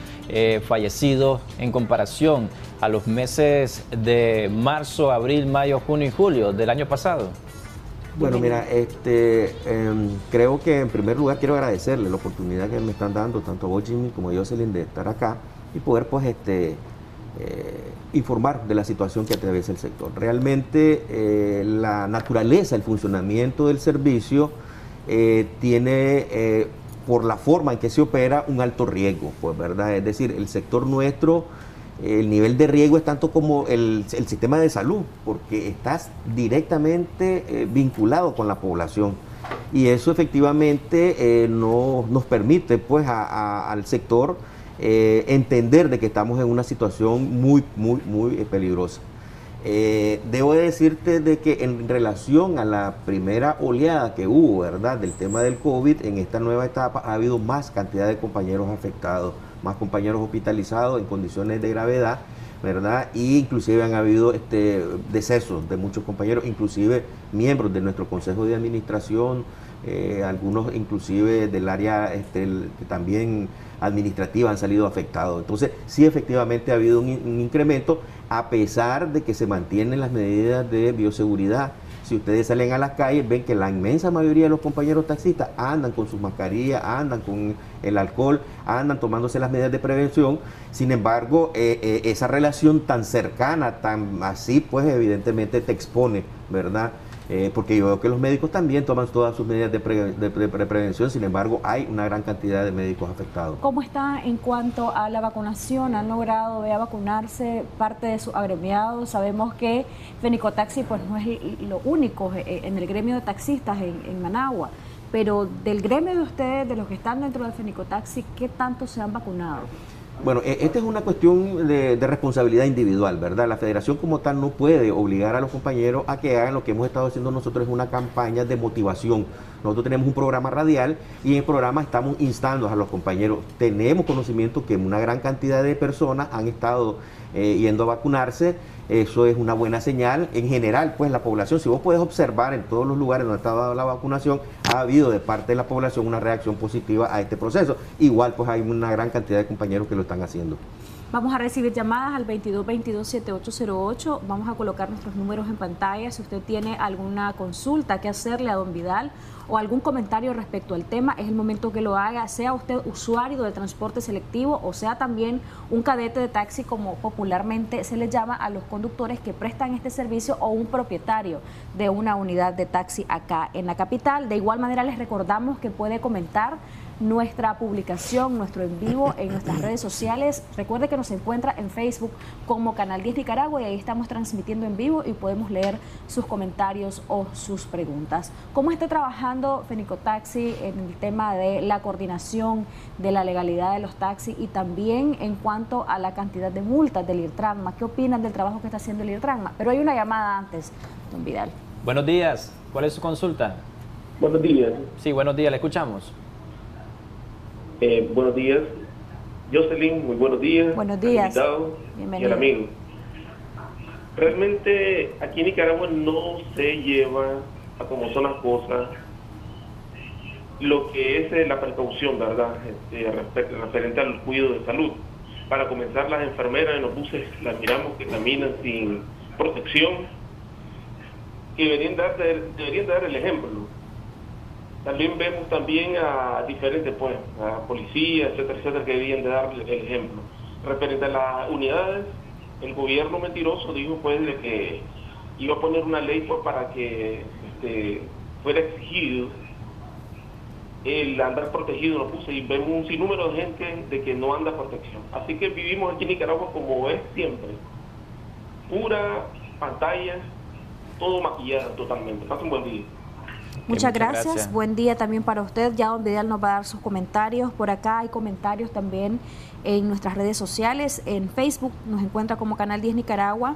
fallecidos en comparación a los meses de marzo, abril, mayo, junio y julio del año pasado? Bueno, mira, creo que en primer lugar quiero agradecerle la oportunidad que me están dando tanto a vos, Jimmy, como a Jocelyn, de estar acá y poder pues informar de la situación que atraviesa el sector. Realmente la naturaleza, el funcionamiento del servicio tiene, por la forma en que se opera, un alto riesgo, pues, ¿verdad? Es decir, el sector nuestro, el nivel de riesgo es tanto como el sistema de salud, porque estás directamente vinculado con la población. Y eso efectivamente nos permite pues al sector entender de que estamos en una situación muy peligrosa. Debo decirte de que en relación a la primera oleada que hubo, ¿verdad?, del tema del COVID, en esta nueva etapa ha habido más cantidad de compañeros afectados, más compañeros hospitalizados en condiciones de gravedad, ¿verdad? Y inclusive han habido decesos de muchos compañeros, inclusive miembros de nuestro Consejo de Administración, algunos inclusive del área también administrativa han salido afectados. Entonces, sí, efectivamente ha habido un incremento, a pesar de que se mantienen las medidas de bioseguridad Si ustedes salen a las calles, ven que la inmensa mayoría de los compañeros taxistas andan con sus mascarillas, andan con el alcohol, andan tomándose las medidas de prevención. Sin embargo, esa relación tan cercana, tan así, pues evidentemente te expone, ¿verdad? Porque yo veo que los médicos también toman todas sus medidas de prevención, sin embargo hay una gran cantidad de médicos afectados. ¿Cómo está en cuanto a la vacunación? ¿Han logrado vacunarse parte de sus agremiados? Sabemos que Fenicotaxi pues no es lo único en el gremio de taxistas en Managua, pero del gremio de ustedes, de los que están dentro del Fenicotaxi, ¿qué tanto se han vacunado? Bueno, esta es una cuestión de responsabilidad individual, ¿verdad? La federación como tal no puede obligar a los compañeros a que hagan lo que hemos estado haciendo nosotros, es una campaña de motivación. Nosotros tenemos un programa radial y en el programa estamos instando a los compañeros. Tenemos conocimiento que una gran cantidad de personas han estado yendo a vacunarse. Eso es una buena señal. En general, pues la población, si vos podés observar en todos los lugares donde está dada la vacunación, ha habido de parte de la población una reacción positiva a este proceso. Igual, pues hay una gran cantidad de compañeros que lo están haciendo. Vamos a recibir llamadas al 2222-7808. Vamos a colocar nuestros números en pantalla. Si usted tiene alguna consulta que hacerle a don Vidal o algún comentario respecto al tema, es el momento que lo haga, sea usted usuario del transporte selectivo o sea también un cadete de taxi, como popularmente se le llama a los conductores que prestan este servicio, o un propietario de una unidad de taxi acá en la capital. De igual manera les recordamos que puede comentar nuestra publicación, nuestro en vivo en nuestras redes sociales. Recuerde que nos encuentra en Facebook como Canal 10 Nicaragua y ahí estamos transmitiendo en vivo y podemos leer sus comentarios o sus preguntas. ¿Cómo está trabajando Fenicotaxi en el tema de la coordinación de la legalidad de los taxis y también en cuanto a la cantidad de multas del IRTRANMA? ¿Qué opinan del trabajo que está haciendo el IRTRANMA? Pero hay una llamada antes, don Vidal. Buenos días, ¿cuál es su consulta? Buenos días. Sí, buenos días, le escuchamos. Buenos días, Jocelyn, muy buenos días. Buenos días. Bienvenido. Y el amigo. Realmente aquí en Nicaragua no se lleva a como son las cosas lo que es la precaución, ¿verdad? Referente al cuidado de salud. Para comenzar, las enfermeras en los buses las miramos que caminan sin protección y deberían dar el ejemplo. También vemos a diferentes, pues, a policías, etcétera, que deberían de dar el ejemplo. Referente a las unidades, el gobierno mentiroso dijo, pues, de que iba a poner una ley, pues, para que fuera exigido el andar protegido en los buses, y vemos un sinnúmero de gente de que no anda protección. Así que vivimos aquí en Nicaragua como es siempre. Pura pantalla, todo maquillado totalmente. Pase un buen día. Muchas gracias. Buen día también para usted. Ya don Vidal nos va a dar sus comentarios. Por acá hay comentarios también en nuestras redes sociales. En Facebook nos encuentra como Canal 10 Nicaragua.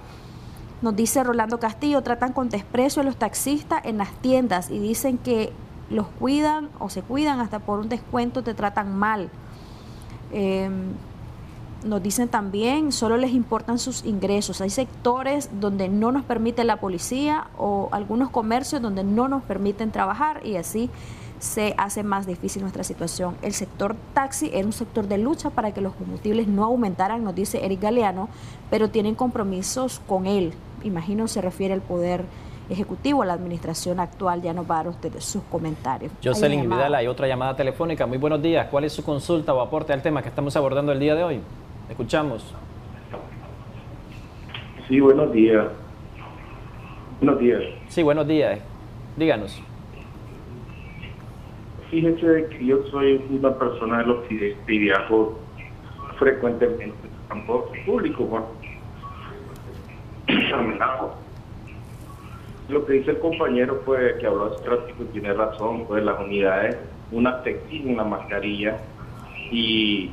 Nos dice Rolando Castillo, tratan con desprecio a los taxistas en las tiendas y dicen que los cuidan o se cuidan hasta por un descuento, te tratan mal. Nos dicen también, solo les importan sus ingresos. Hay sectores donde no nos permite la policía o algunos comercios donde no nos permiten trabajar y así se hace más difícil nuestra situación. El sector taxi era un sector de lucha para que los combustibles no aumentaran, nos dice Eric Galeano, pero tienen compromisos con él. Imagino se refiere al Poder Ejecutivo, a la administración actual. Ya nos va a dar usted sus comentarios. Jocelyn Vidal, hay otra llamada telefónica. Muy buenos días. ¿Cuál es su consulta o aporte al tema que estamos abordando el día de hoy? Escuchamos. Sí, buenos días. Buenos días. Sí, buenos días. Díganos. Fíjese que yo soy una persona del occidente y viajo frecuentemente en transporte público, ¿no? Lo que dice el compañero, pues, que habló hace rato, pues, tiene razón, pues las unidades, unas te exigen una mascarilla y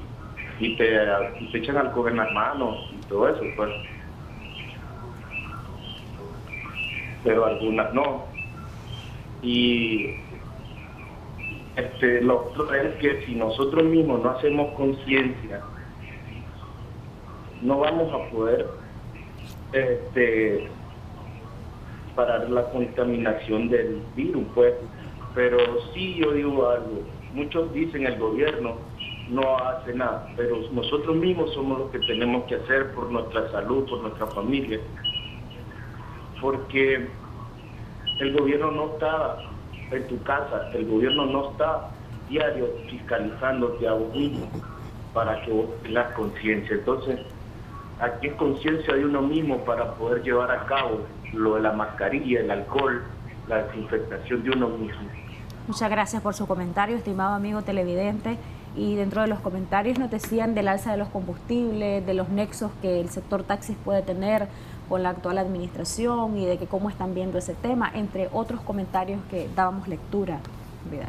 te echan alcohol en las manos y todo eso, pues. Pero algunas no. Y lo otro es que si nosotros mismos no hacemos conciencia, no vamos a poder parar la contaminación del virus, pues. Pero sí, yo digo algo, muchos dicen el gobierno no hace nada, pero nosotros mismos somos los que tenemos que hacer por nuestra salud, por nuestra familia, porque El gobierno no está en tu casa, el gobierno no está diario fiscalizándote a vos mismo para que vos tengas conciencia. Entonces, aquí es conciencia de uno mismo para poder llevar a cabo lo de la mascarilla, el alcohol, la desinfectación de uno mismo. Muchas gracias por su comentario, estimado amigo televidente. Y dentro de los comentarios nos decían del alza de los combustibles, de los nexos que el sector taxis puede tener con la actual administración y de que cómo están viendo ese tema, entre otros comentarios que dábamos lectura, Vidal.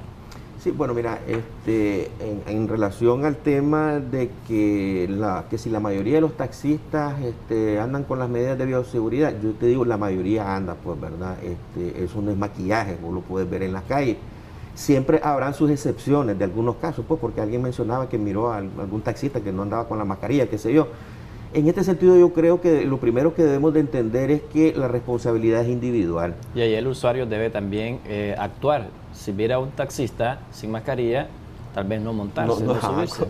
Sí, bueno, mira, en relación al tema de que si la mayoría de los taxistas andan con las medidas de bioseguridad, yo te digo, la mayoría anda, pues, ¿verdad? Eso no es maquillaje, vos lo puedes ver en las calles. Siempre habrán sus excepciones de algunos casos, pues, porque alguien mencionaba que miró a algún taxista que no andaba con la mascarilla, qué sé yo. En este sentido, yo creo que lo primero que debemos de entender es que la responsabilidad es individual. Y ahí el usuario debe también actuar. Si viera a un taxista sin mascarilla, tal vez no montarse.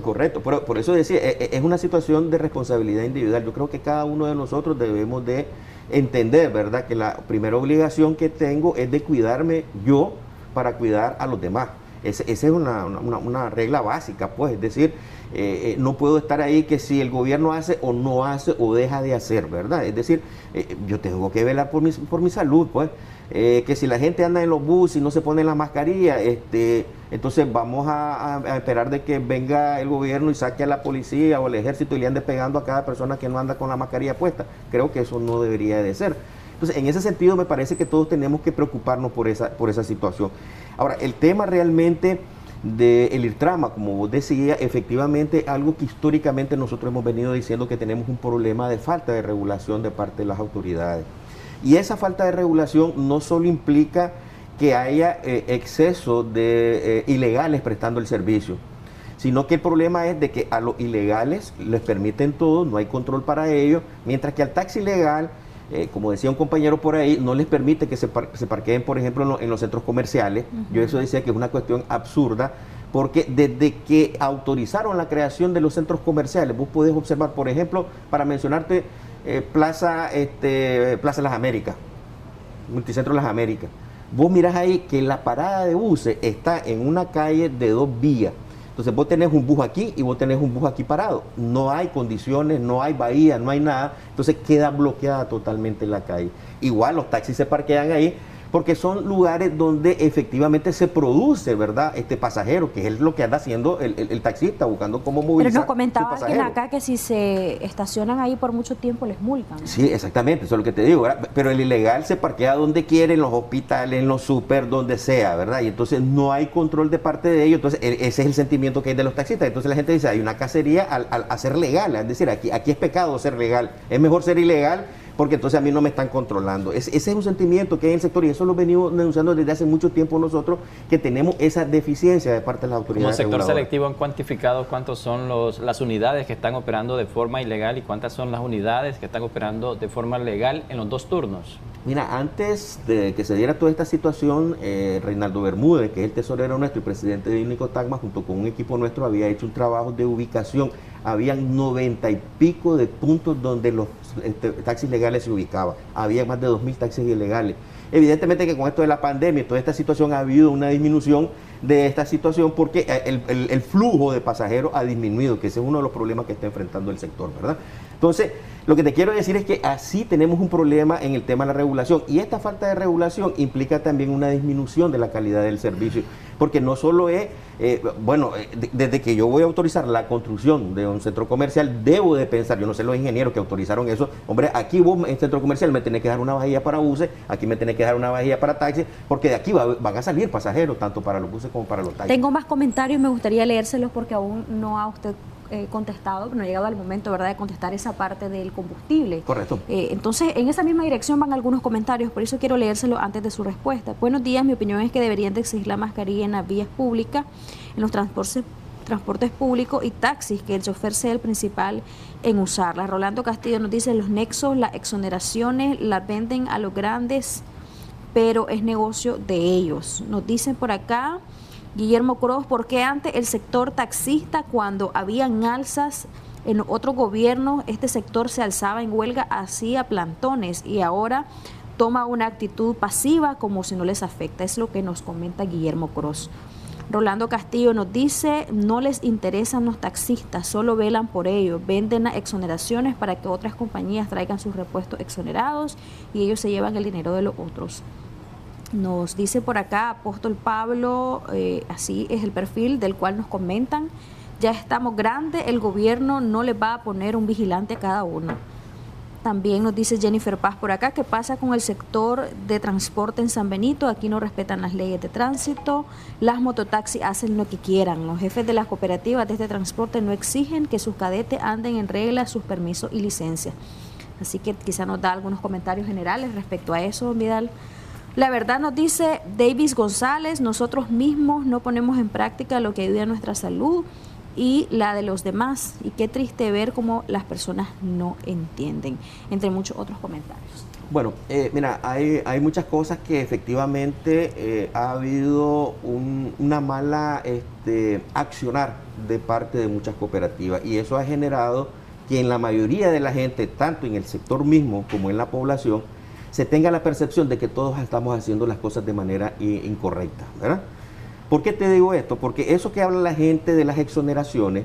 Correcto, por eso decía, es una situación de responsabilidad individual. Yo creo que cada uno de nosotros debemos de entender, ¿verdad?, que la primera obligación que tengo es de cuidarme yo para cuidar a los demás. Esa es una regla básica, pues, es decir, no puedo estar ahí que si el gobierno hace o no hace o deja de hacer, ¿verdad? Es decir, yo tengo que velar por mi salud, pues, que si la gente anda en los buses y no se pone la mascarilla, entonces vamos a esperar de que venga el gobierno y saque a la policía o al ejército y le ande pegando a cada persona que no anda con la mascarilla puesta. Creo que eso no debería de ser. Entonces, en ese sentido me parece que todos tenemos que preocuparnos por esa situación. Ahora, el tema realmente del IRTRAMA, como vos decías, efectivamente algo que históricamente nosotros hemos venido diciendo que tenemos un problema de falta de regulación de parte de las autoridades. Y esa falta de regulación no solo implica que haya exceso de ilegales prestando el servicio, sino que el problema es de que a los ilegales les permiten todo, no hay control para ellos, mientras que al taxi legal, como decía un compañero por ahí, no les permite que se parqueen, por ejemplo, en los centros comerciales. Yo eso decía que es una cuestión absurda, porque desde que autorizaron la creación de los centros comerciales, vos podés observar, por ejemplo, para mencionarte, Plaza Las Américas, Multicentro Las Américas. Vos mirás ahí que la parada de buses está en una calle de 2 vías. Entonces vos tenés un bus aquí y vos tenés un bus aquí parado. No hay condiciones, no hay bahía, no hay nada. Entonces queda bloqueada totalmente la calle. Igual los taxis se parquean ahí porque son lugares donde efectivamente se produce, ¿verdad?, pasajero, que es lo que anda haciendo el taxista, buscando cómo movilizar. Pero nos comentaba alguien acá que si se estacionan ahí por mucho tiempo les multan. Sí, exactamente, eso es lo que te digo, ¿verdad? Pero el ilegal se parquea donde quiere, en los hospitales, en los super, donde sea, ¿verdad? Y entonces no hay control de parte de ellos. Entonces ese es el sentimiento que hay de los taxistas. Entonces la gente dice, hay una cacería al ser legal, es decir, aquí es pecado ser legal, es mejor ser ilegal, porque entonces a mí no me están controlando. Ese es un sentimiento que hay en el sector, y eso lo venimos denunciando desde hace mucho tiempo nosotros, que tenemos esa deficiencia de parte de las autoridades. Como sector selectivo, ¿han cuantificado cuántos son las unidades que están operando de forma ilegal y cuántas son las unidades que están operando de forma legal en los 2 turnos? Mira, antes de que se diera toda esta situación, Reinaldo Bermúdez, que es el tesorero nuestro y presidente de Único Tacma, junto con un equipo nuestro, había hecho un trabajo de ubicación. Habían 90 y pico de puntos donde los taxis legales se ubicaban. Había más de 2.000 taxis ilegales. Evidentemente que con esto de la pandemia y toda esta situación ha habido una disminución de esta situación, porque el flujo de pasajeros ha disminuido, que ese es uno de los problemas que está enfrentando el sector, ¿verdad? Entonces, lo que te quiero decir es que así tenemos un problema en el tema de la regulación, y esta falta de regulación implica también una disminución de la calidad del servicio, porque no solo es, desde que yo voy a autorizar la construcción de un centro comercial, debo de pensar, yo no sé los ingenieros que autorizaron eso, hombre, aquí vos en centro comercial me tenés que dar una vajilla para buses, aquí me tenés que dar una vajilla para taxis, porque de aquí van a salir pasajeros, tanto para los buses como para los taxis. Tengo más comentarios, me gustaría leérselos porque aún no ha usted contestado, no ha llegado al momento, ¿verdad?, de contestar esa parte del combustible. Correcto. Entonces, en esa misma dirección van algunos comentarios, por eso quiero leérselo antes de su respuesta. Buenos días, mi opinión es que deberían de exigir la mascarilla en las vías públicas, en los transportes públicos y taxis, que el chofer sea el principal en usarlas. Rolando Castillo nos dice, los nexos, las exoneraciones las venden a los grandes, pero es negocio de ellos. Nos dicen por acá Guillermo Cruz, ¿por qué antes el sector taxista, cuando habían alzas en otros gobiernos, este sector se alzaba en huelga, hacía plantones, y ahora toma una actitud pasiva como si no les afecta. Es lo que nos comenta Guillermo Cross. Rolando Castillo nos dice, no les interesan los taxistas, solo velan por ellos, venden exoneraciones para que otras compañías traigan sus repuestos exonerados y ellos se llevan el dinero de los otros. Nos dice por acá Apóstol Pablo, así es el perfil del cual nos comentan, ya estamos grandes, el gobierno no les va a poner un vigilante a cada uno. También nos dice Jennifer Paz por acá, ¿qué pasa con el sector de transporte en San Benito? Aquí no respetan las leyes de tránsito, las mototaxis hacen lo que quieran, los jefes de las cooperativas de este transporte no exigen que sus cadetes anden en regla sus permisos y licencias. Así que quizá nos da algunos comentarios generales respecto a eso, Vidal. La verdad nos dice Davis González, nosotros mismos no ponemos en práctica lo que ayuda a nuestra salud y la de los demás, y qué triste ver cómo las personas no entienden, entre muchos otros comentarios. Bueno, mira, hay muchas cosas que efectivamente ha habido una mala accionar de parte de muchas cooperativas, y eso ha generado que en la mayoría de la gente, tanto en el sector mismo como en la población, se tenga la percepción de que todos estamos haciendo las cosas de manera incorrecta, ¿verdad? ¿Por qué te digo esto? Porque eso que habla la gente de las exoneraciones,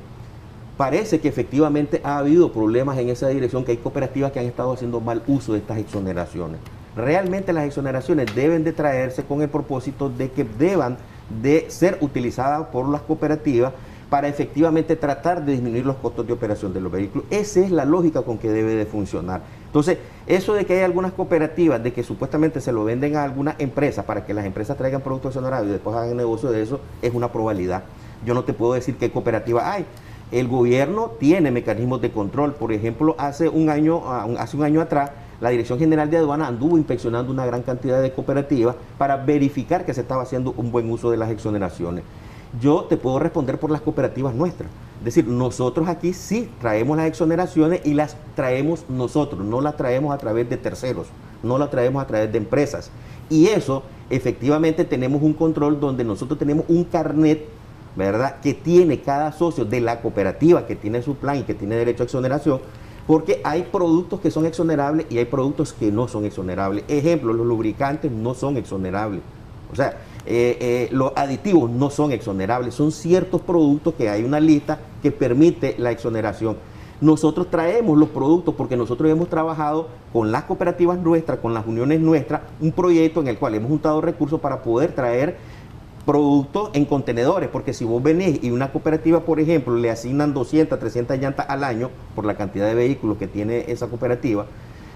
parece que efectivamente ha habido problemas en esa dirección, que hay cooperativas que han estado haciendo mal uso de estas exoneraciones. Realmente las exoneraciones deben de traerse con el propósito de que deban de ser utilizadas por las cooperativas para efectivamente tratar de disminuir los costos de operación de los vehículos. Esa es la lógica con que debe de funcionar. Entonces, eso de que hay algunas cooperativas, de que supuestamente se lo venden a algunas empresas para que las empresas traigan productos exonerados y después hagan negocio de eso, es una probabilidad. Yo no te puedo decir qué cooperativa hay. El gobierno tiene mecanismos de control. Por ejemplo, hace un año atrás, la Dirección General de Aduanas anduvo inspeccionando una gran cantidad de cooperativas para verificar que se estaba haciendo un buen uso de las exoneraciones. Yo te puedo responder por las cooperativas nuestras. Es decir, nosotros aquí sí traemos las exoneraciones y las traemos nosotros, no las traemos a través de terceros, no las traemos a través de empresas. Y eso, efectivamente, tenemos un control donde nosotros tenemos un carnet, ¿verdad?, que tiene cada socio de la cooperativa que tiene su plan y que tiene derecho a exoneración, porque hay productos que son exonerables y hay productos que no son exonerables. Ejemplo, los lubricantes no son exonerables. O sea, los aditivos no son exonerables, son ciertos productos que hay una lista que permite la exoneración. Nosotros traemos los productos porque nosotros hemos trabajado con las cooperativas nuestras, con las uniones nuestras, un proyecto en el cual hemos juntado recursos para poder traer productos en contenedores, porque si vos venís y una cooperativa, por ejemplo, le asignan 200, 300 llantas al año por la cantidad de vehículos que tiene esa cooperativa,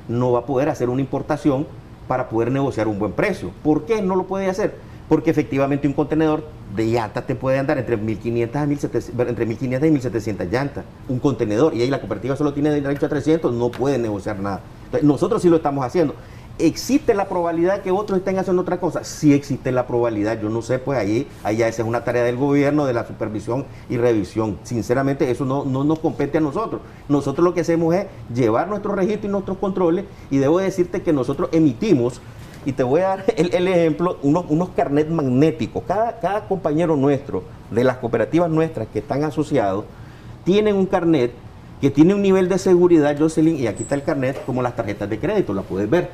no va a poder hacer una importación para poder negociar un buen precio. ¿Por qué no lo puede hacer? Porque efectivamente un contenedor de llantas te puede andar entre 1.500 y 1.700 llantas, un contenedor, y ahí la cooperativa solo tiene derecho a 300, no puede negociar nada. Entonces, nosotros sí lo estamos haciendo. ¿Existe la probabilidad que otros estén haciendo otra cosa? Sí existe la probabilidad, yo no sé, pues ahí ya esa es una tarea del gobierno, de la supervisión y revisión. Sinceramente eso no nos compete a nosotros. Nosotros lo que hacemos es llevar nuestros registros y nuestros controles, y debo decirte que nosotros emitimos, y te voy a dar el ejemplo, unos carnets magnéticos. Cada compañero nuestro, de las cooperativas nuestras que están asociados, tienen un carnet que tiene un nivel de seguridad, Jocelyn, y aquí está el carnet, como las tarjetas de crédito, la puedes ver.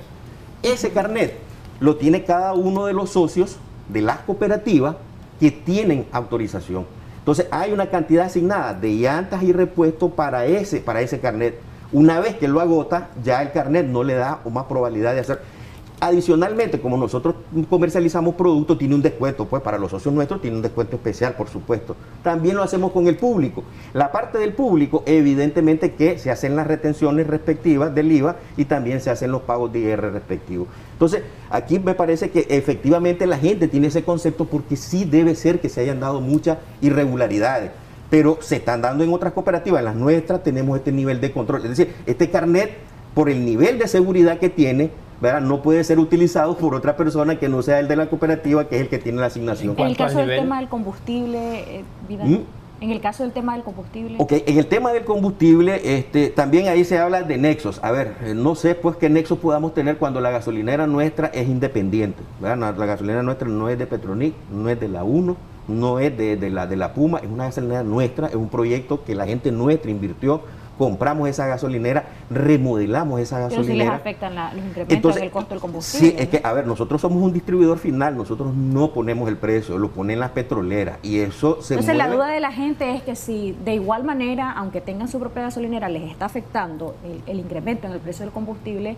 Ese carnet lo tiene cada uno de los socios de las cooperativas que tienen autorización. Entonces hay una cantidad asignada de llantas y repuestos para ese carnet. Una vez que lo agota, ya el carnet no le da más probabilidad de hacer. Adicionalmente, como nosotros comercializamos productos, tiene un descuento, pues para los socios nuestros tiene un descuento especial, por supuesto. También lo hacemos con el público. La parte del público, evidentemente que se hacen las retenciones respectivas del IVA y también se hacen los pagos de IR respectivos. Entonces, aquí me parece que efectivamente la gente tiene ese concepto, porque sí debe ser que se hayan dado muchas irregularidades, pero se están dando en otras cooperativas. En las nuestras tenemos este nivel de control. Es decir, este carnet, por el nivel de seguridad que tiene, ¿verdad?, no puede ser utilizado por otra persona que no sea el de la cooperativa, que es el que tiene la asignación. En el caso del tema del combustible, Vidal, en el caso del tema del combustible. Ok, en el tema del combustible, también ahí se habla de nexos. A ver, no sé pues qué nexos podamos tener cuando la gasolinera nuestra es independiente, ¿verdad? La gasolinera nuestra no es de Petronic, no es de la UNO, no es de la Puma, es una gasolinera nuestra, es un proyecto que la gente nuestra invirtió compramos esa gasolinera, remodelamos esa gasolinera. Pero sí les afectan los incrementos Entonces, del costo del combustible. Sí, es que, a ver, nosotros somos un distribuidor final, nosotros no ponemos el precio, lo ponen las petroleras y eso se Entonces, mueve. la duda de la gente es que si de igual manera, aunque tengan su propia gasolinera, les está afectando el incremento en el precio del combustible,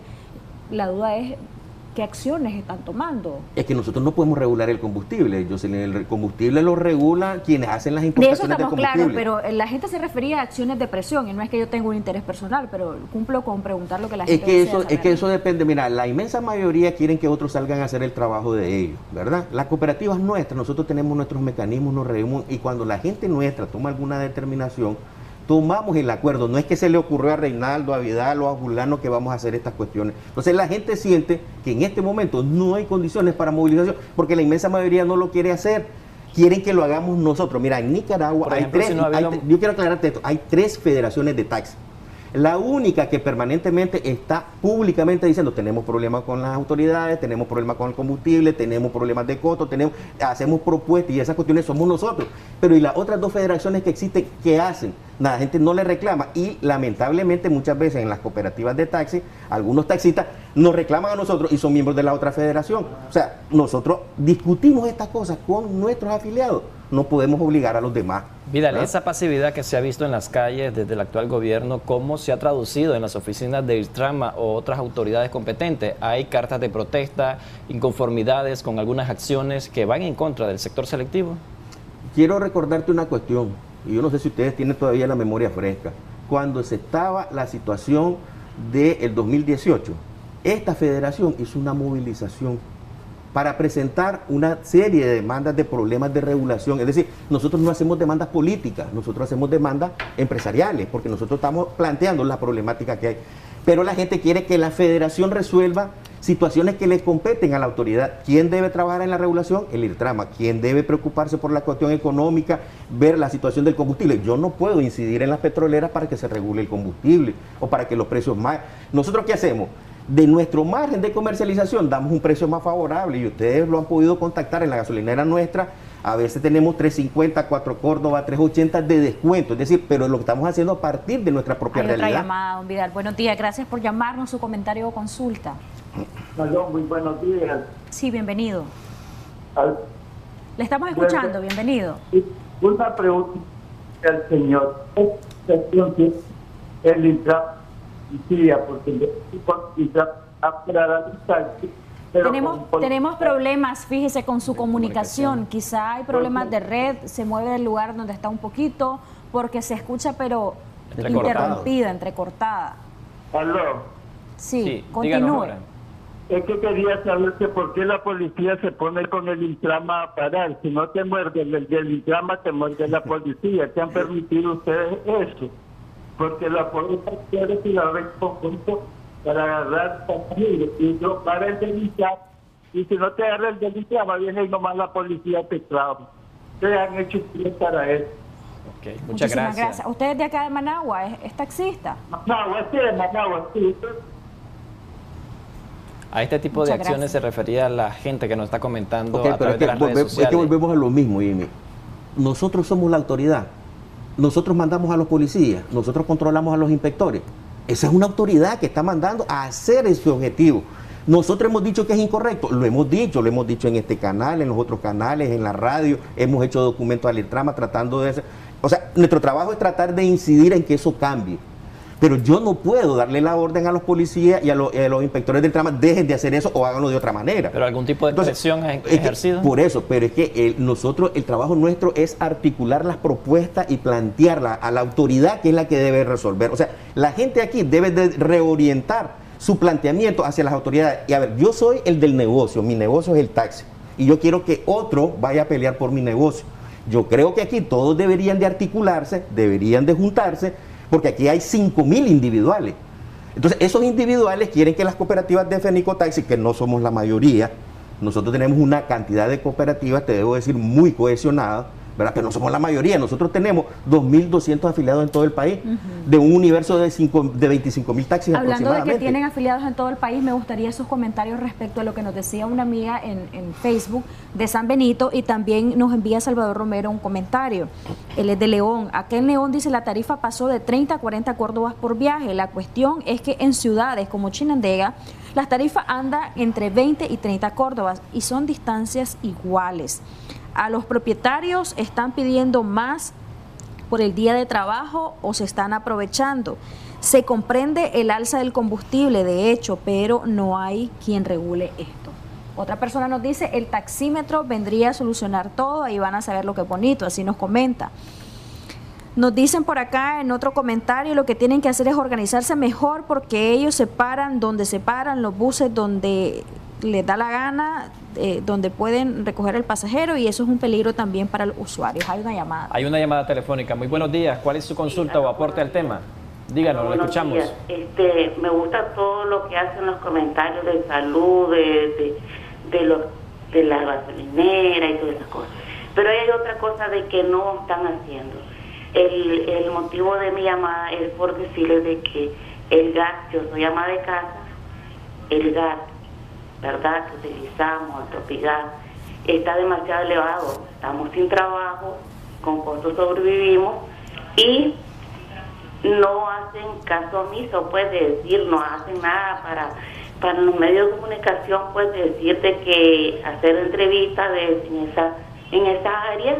la duda es qué acciones están tomando. Es que nosotros no podemos regular el combustible, el combustible lo regula quienes hacen las De eso importaciones de estamos combustible. claros, pero la gente se refería a acciones de presión, y no es que yo tenga un interés personal, pero cumplo con preguntar lo que la gente desea saber. Es que eso depende, mira, la inmensa mayoría quieren que otros salgan a hacer el trabajo de ellos, ¿verdad? Las cooperativas nuestras, nosotros tenemos nuestros mecanismos, nos reunimos, y cuando la gente nuestra toma alguna determinación, tomamos el acuerdo, no es que se le ocurrió a Reinaldo, a Vidal o a Julano que vamos a hacer estas cuestiones. Entonces la gente siente que en este momento no hay condiciones para movilización, porque la inmensa mayoría no lo quiere hacer, quieren que lo hagamos nosotros. Mira, en Nicaragua hay tres, yo quiero aclararte esto, hay 3 federaciones de taxi. La única que permanentemente está públicamente diciendo tenemos problemas con las autoridades, tenemos problemas con el combustible, tenemos problemas de costo, hacemos propuestas y esas cuestiones somos nosotros. Pero y las otras 2 federaciones que existen, ¿qué hacen? La gente no le reclama y lamentablemente muchas veces en las cooperativas de taxi, algunos taxistas nos reclaman a nosotros y son miembros de la otra federación. O sea, nosotros discutimos estas cosas con nuestros afiliados, no podemos obligar a los demás. Vidal, esa pasividad que se ha visto en las calles desde el actual gobierno, ¿cómo se ha traducido en las oficinas de Iltrama o otras autoridades competentes? ¿Hay cartas de protesta, inconformidades con algunas acciones que van en contra del sector selectivo? Quiero recordarte una cuestión, y yo no sé si ustedes tienen todavía la memoria fresca. Cuando se estaba la situación del 2018, esta federación hizo una movilización para presentar una serie de demandas de problemas de regulación. Es decir, nosotros no hacemos demandas políticas, nosotros hacemos demandas empresariales, porque nosotros estamos planteando la problemática que hay. Pero la gente quiere que la federación resuelva situaciones que le competen a la autoridad. ¿Quién debe trabajar en la regulación? El IRTRAMA. ¿Quién debe preocuparse por la cuestión económica, ver la situación del combustible? Yo no puedo incidir en las petroleras para que se regule el combustible o para que los precios más... ¿Nosotros qué hacemos? De nuestro margen de comercialización damos un precio más favorable y ustedes lo han podido contactar en la gasolinera nuestra. A veces tenemos 3.50, 4 Córdoba, 3.80 de descuento, es decir, pero lo que estamos haciendo a partir de nuestra propia realidad. Otra llamada, don Vidal. Buenos días, gracias por llamarnos, su comentario o consulta. Hola, muy buenos días. Sí, bienvenido. Le estamos escuchando, bienvenido. Una pregunta al señor. El INTRAP, porque tenemos problemas, fíjese, con su comunicación. Quizá hay problemas de red, se mueve del lugar donde está un poquito, porque se escucha, pero interrumpida, entrecortada. ¿Aló? Sí, continúe. Es que quería saber que por qué la policía se pone con el Intrama a parar. Si no te muerde el del Intrama, te muerde la policía. ¿Qué han permitido ustedes eso? Porque la policía quiere que la ven conjunto para agarrar y no para el delito. Y si no te agarra el delito, viene y nomás la policía te clava. Ustedes han hecho para eso. Okay, muchas gracias. ¿Usted es de acá de Managua? ¿Es taxista? Managua, sí, de Managua, sí. A este tipo de acciones se refería a la gente que nos está comentando a través de las redes sociales. Es que volvemos a lo mismo, Jimmy. Nosotros somos la autoridad. Nosotros mandamos a los policías, nosotros controlamos a los inspectores. Esa es una autoridad que está mandando a hacer ese objetivo. Nosotros hemos dicho que es incorrecto, lo hemos dicho en este canal, en los otros canales, en la radio, hemos hecho documentos al IRTRAMA tratando de hacer... O sea, nuestro trabajo es tratar de incidir en que eso cambie. Pero yo no puedo darle la orden a los policías y a los inspectores del trama, dejen de hacer eso o háganlo de otra manera. ¿Pero algún tipo de presión ha ejercido? Por eso, pero es que nosotros, el trabajo nuestro es articular las propuestas y plantearlas a la autoridad que es la que debe resolver. O sea, la gente aquí debe de reorientar su planteamiento hacia las autoridades. Y a ver, yo soy el del negocio, mi negocio es el taxi. Y yo quiero que otro vaya a pelear por mi negocio. Yo creo que aquí todos deberían de articularse, deberían de juntarse, porque aquí hay 5.000 individuales. Entonces, esos individuales quieren que las cooperativas de Fenicotaxi, que no somos la mayoría, nosotros tenemos una cantidad de cooperativas, te debo decir, muy cohesionadas, ¿verdad? Pero no somos la mayoría. Nosotros tenemos 2.200 afiliados en todo el país, de un universo de 25.000 taxis Hablando aproximadamente. de que tienen afiliados en todo el país, me gustaría esos comentarios respecto a lo que nos decía una amiga en Facebook de San Benito, y también nos envía Salvador Romero un comentario. Él es de León. Acá en León dice: la tarifa pasó de 30 a 40 córdobas por viaje. La cuestión es que en ciudades como Chinandega las tarifas andan entre 20 y 30 córdobas y son distancias iguales. A los propietarios están pidiendo más por el día de trabajo o se están aprovechando. Se comprende el alza del combustible, de hecho, pero no hay quien regule esto. Otra persona nos dice: el taxímetro vendría a solucionar todo, ahí van a saber lo que es bonito, así nos comenta. Nos dicen por acá en otro comentario: lo que tienen que hacer es organizarse mejor, porque ellos se paran donde se paran, los buses donde les da la gana, donde pueden recoger el pasajero, y eso es un peligro también para los usuarios. Hay una llamada. Hay una llamada telefónica. Muy buenos días. ¿Cuál es su consulta o aporte al tema? Díganos, lo escuchamos. Días. Me gusta todo lo que hacen los comentarios de salud, de la gasolinera y todas esas cosas. Pero hay otra cosa de que no están haciendo. El motivo de mi llamada es por decirles de que el gas, yo soy ama de casa, el gas, ¿verdad?, que utilizamos, el Tropigas, está demasiado elevado. Estamos sin trabajo, con costos sobrevivimos, y no hacen caso omiso, pues, de decir, no hacen nada para los medios de comunicación, pues, de decirte que hacer entrevistas en esa área,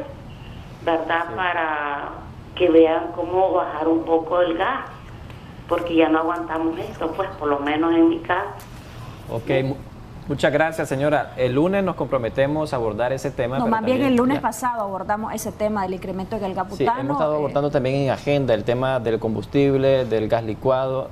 ¿verdad?, sí, para que vean cómo bajar un poco el gas, porque ya no aguantamos esto, pues, por lo menos en mi caso. Ok, muchas gracias, señora. El lunes nos comprometemos a abordar ese tema. No, más bien el lunes pasado abordamos ese tema del incremento del gas butano. Sí, hemos estado abordando también en agenda el tema del combustible, del gas licuado.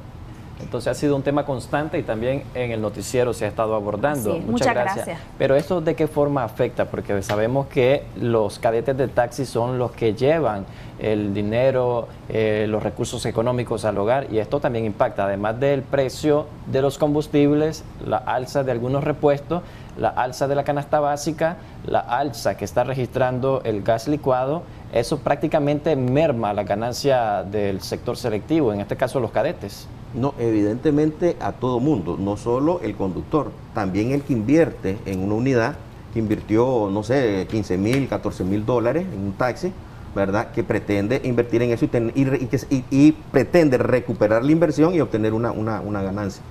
Entonces ha sido un tema constante y también en el noticiero se ha estado abordando. Sí, muchas gracias. Pero ¿esto de qué forma afecta? Porque sabemos que los cadetes de taxi son los que llevan el dinero, los recursos económicos al hogar, y esto también impacta, además del precio de los combustibles, la alza de algunos repuestos, la alza de la canasta básica, la alza que está registrando el gas licuado. Eso prácticamente merma la ganancia del sector selectivo, en este caso los cadetes. No, evidentemente a todo mundo, no solo el conductor, también el que invierte en una unidad, que invirtió, no sé, 15.000, 14.000 dólares en un taxi, ¿verdad?, que pretende invertir en eso y pretende recuperar la inversión y obtener una ganancia.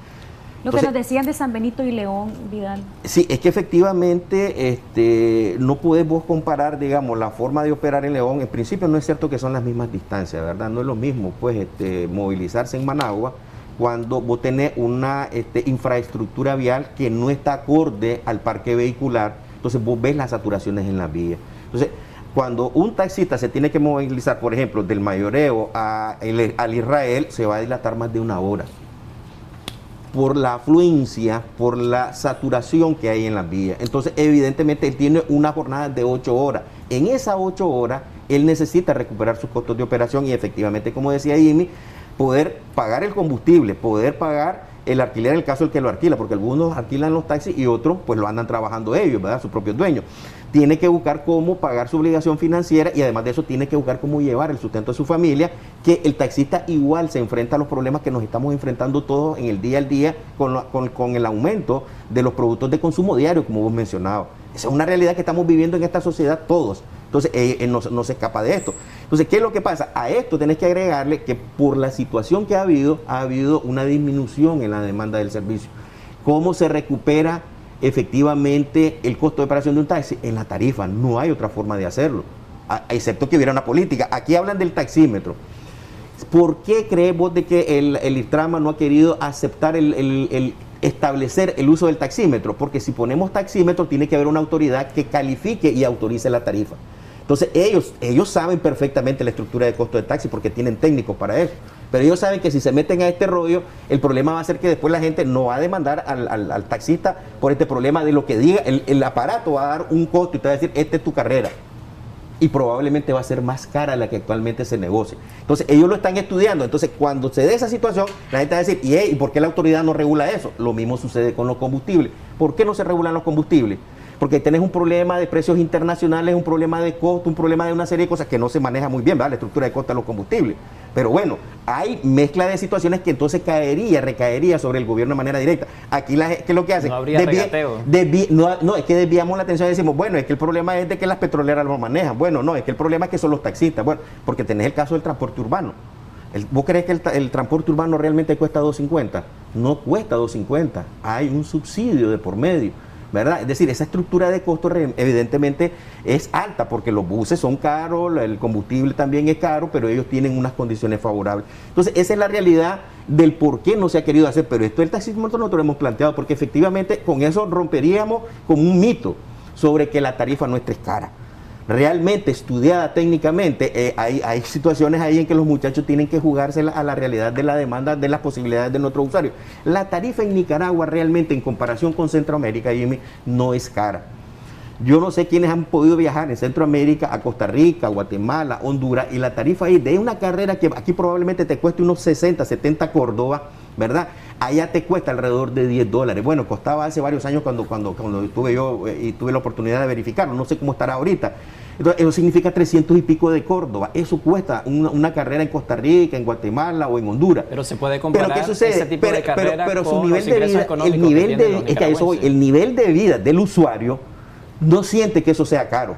Lo que nos decían de San Benito y León, Vidal. Sí, es que efectivamente no puedes vos comparar, digamos, la forma de operar en León. En principio no es cierto que son las mismas distancias, ¿verdad? No es lo mismo, pues, movilizarse en Managua cuando vos tenés una infraestructura vial que no está acorde al parque vehicular. Entonces vos ves las saturaciones en las vías. Entonces, cuando un taxista se tiene que movilizar, por ejemplo, del Mayoreo al Israel, se va a dilatar más de una hora, por la afluencia, por la saturación que hay en las vías. Entonces, evidentemente, él tiene una jornada de 8 horas. En esas 8 horas, él necesita recuperar sus costos de operación y, efectivamente, como decía Jimmy, poder pagar el combustible, poder pagar el alquiler en el caso del que lo alquila, porque algunos alquilan los taxis y otros pues lo andan trabajando ellos, ¿verdad?, sus propios dueños. Tiene que buscar cómo pagar su obligación financiera y además de eso tiene que buscar cómo llevar el sustento de su familia, que el taxista igual se enfrenta a los problemas que nos estamos enfrentando todos en el día al día con el aumento de los productos de consumo diario, como vos mencionabas. Esa es una realidad que estamos viviendo en esta sociedad todos. Entonces, no se escapa de esto. Entonces, ¿qué es lo que pasa? A esto tenés que agregarle que por la situación que ha habido una disminución en la demanda del servicio. ¿Cómo se recupera efectivamente el costo de operación de un taxi? En la tarifa. No hay otra forma de hacerlo, excepto que hubiera una política. Aquí hablan del taxímetro. ¿Por qué crees vos de que el IRTRAMA no ha querido aceptar establecer el uso del taxímetro? Porque si ponemos taxímetro tiene que haber una autoridad que califique y autorice la tarifa. Entonces ellos saben perfectamente la estructura de costo de taxi porque tienen técnicos para eso, pero ellos saben que si se meten a este rollo, el problema va a ser que después la gente no va a demandar al taxista por este problema de lo que diga, el aparato va a dar un costo y te va a decir, esta es tu carrera, y probablemente va a ser más cara la que actualmente se negocia. Entonces ellos lo están estudiando. Entonces cuando se dé esa situación, la gente va a decir, ¿y por qué la autoridad no regula eso? Lo mismo sucede con los combustibles. ¿Por qué no se regulan los combustibles? porque tenés un problema de precios internacionales, un problema de costo, un problema de una serie de cosas que no se maneja muy bien, ¿verdad? La estructura de costo de los combustibles. Pero bueno, hay mezcla de situaciones que entonces recaería sobre el gobierno de manera directa. Aquí, ¿qué es lo que hace? No habría regateo. No, es que desviamos la atención y decimos, bueno, es que el problema es de que las petroleras lo manejan. Bueno, no, es que el problema es que son los taxistas. Bueno, porque tenés el caso del transporte urbano. ¿Vos crees que el transporte urbano realmente cuesta $2.50? No cuesta $2.50. Hay un subsidio de por medio, ¿verdad? Es decir, esa estructura de costo evidentemente es alta porque los buses son caros, el combustible también es caro, pero ellos tienen unas condiciones favorables. Entonces, esa es la realidad del por qué no se ha querido hacer, pero esto del taxismo nosotros lo hemos planteado, porque efectivamente con eso romperíamos con un mito sobre que la tarifa nuestra es cara. Realmente estudiada técnicamente, hay situaciones ahí en que los muchachos tienen que jugarse a la realidad de la demanda, de las posibilidades de nuestros usuarios. La tarifa en Nicaragua realmente en comparación con Centroamérica, Jimmy, no es cara. Yo no sé quiénes han podido viajar en Centroamérica, a Costa Rica, Guatemala, Honduras, y la tarifa ahí de una carrera que aquí probablemente te cueste unos 60, 70 Córdoba, ¿verdad? Allá te cuesta alrededor de $10. Bueno, costaba hace varios años cuando estuve yo y tuve la oportunidad de verificarlo, no sé cómo estará ahorita. Entonces, eso significa 300 y pico de Córdoba. Eso cuesta una carrera en Costa Rica, en Guatemala o en Honduras. Pero se puede comparar ese tipo de carrera pero su con nivel los ingresos económicos que tienen los nicaragüenses. El nivel de vida del usuario no siente que eso sea caro.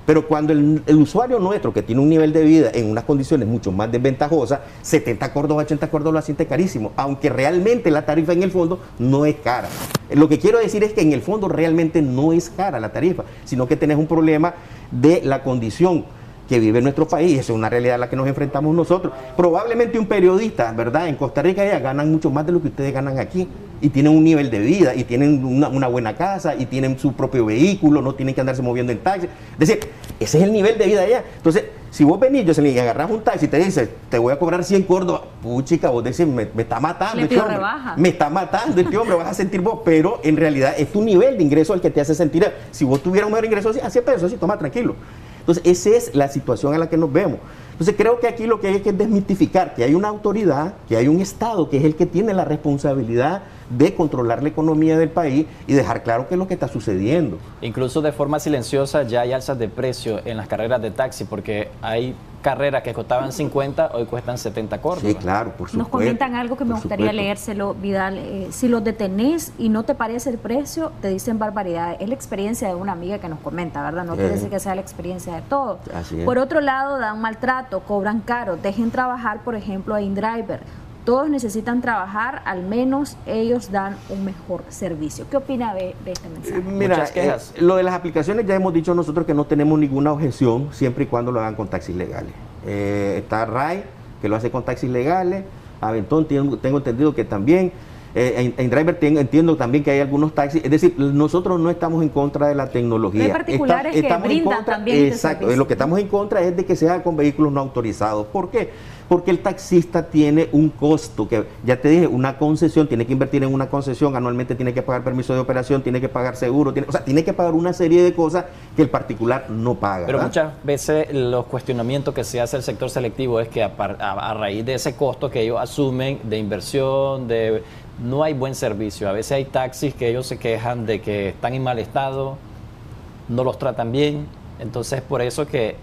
Pero cuando el usuario nuestro, que tiene un nivel de vida en unas condiciones mucho más desventajosas, 70 Córdoba, 80 Córdoba lo siente carísimo, aunque realmente la tarifa en el fondo no es cara. Lo que quiero decir es que en el fondo realmente no es cara la tarifa, sino que tenés un problema de la condición que vive nuestro país. Esa es una realidad a la que nos enfrentamos nosotros. Probablemente un periodista, ¿verdad? En Costa Rica ya ganan mucho más de lo que ustedes ganan aquí, y tienen un nivel de vida, y tienen una buena casa, y tienen su propio vehículo, no tienen que andarse moviendo en taxi. Es decir, ese es el nivel de vida allá. Entonces, si vos venís, Jocelyn, y agarrás un taxi y te dice, te voy a cobrar 100 Córdoba, puchica, vos decís, me está matando este hombre. Me está matando este hombre, vas a sentir vos, pero en realidad es tu nivel de ingreso el que te hace sentir. Si vos tuvieras un mejor ingreso, a 100 pesos, así, toma, tranquilo. Entonces, esa es la situación a la que nos vemos. Entonces, creo que aquí lo que hay que desmitificar que hay una autoridad, que hay un Estado que es el que tiene la responsabilidad de controlar la economía del país y dejar claro qué es lo que está sucediendo. Incluso de forma silenciosa ya hay alzas de precio en las carreras de taxi, porque hay carreras que costaban 50, hoy cuestan 70 Córdoba. Sí, claro, por supuesto. Nos comentan algo que me gustaría leérselo, Vidal. Si los detenés y no te parece el precio, te dicen barbaridades. Es la experiencia de una amiga que nos comenta, ¿verdad? No quiere decir que sea la experiencia de todos. Por otro lado, dan maltrato, cobran caro. Dejen trabajar, por ejemplo, a InDriver. Todos necesitan trabajar, al menos ellos dan un mejor servicio. ¿Qué opina de este mensaje? Mira, lo de las aplicaciones ya hemos dicho nosotros que no tenemos ninguna objeción siempre y cuando lo hagan con taxis legales. Está RAI, que lo hace con taxis legales. Aventón, tengo entendido que también. En Driver entiendo también que hay algunos taxis. Es decir, nosotros no estamos en contra de la tecnología. Hay particulares que brindan también. Exacto, lo que estamos en contra es de que sea con vehículos no autorizados. ¿Por qué? Porque el taxista tiene un costo, que ya te dije, una concesión, tiene que invertir en una concesión, anualmente tiene que pagar permiso de operación, tiene que pagar seguro, tiene que pagar una serie de cosas que el particular no paga. Pero ¿verdad? muchas veces los cuestionamientos que se hace el sector selectivo es que a raíz de ese costo que ellos asumen de inversión, no hay buen servicio. A veces hay taxis que ellos se quejan de que están en mal estado, no los tratan bien, entonces por eso que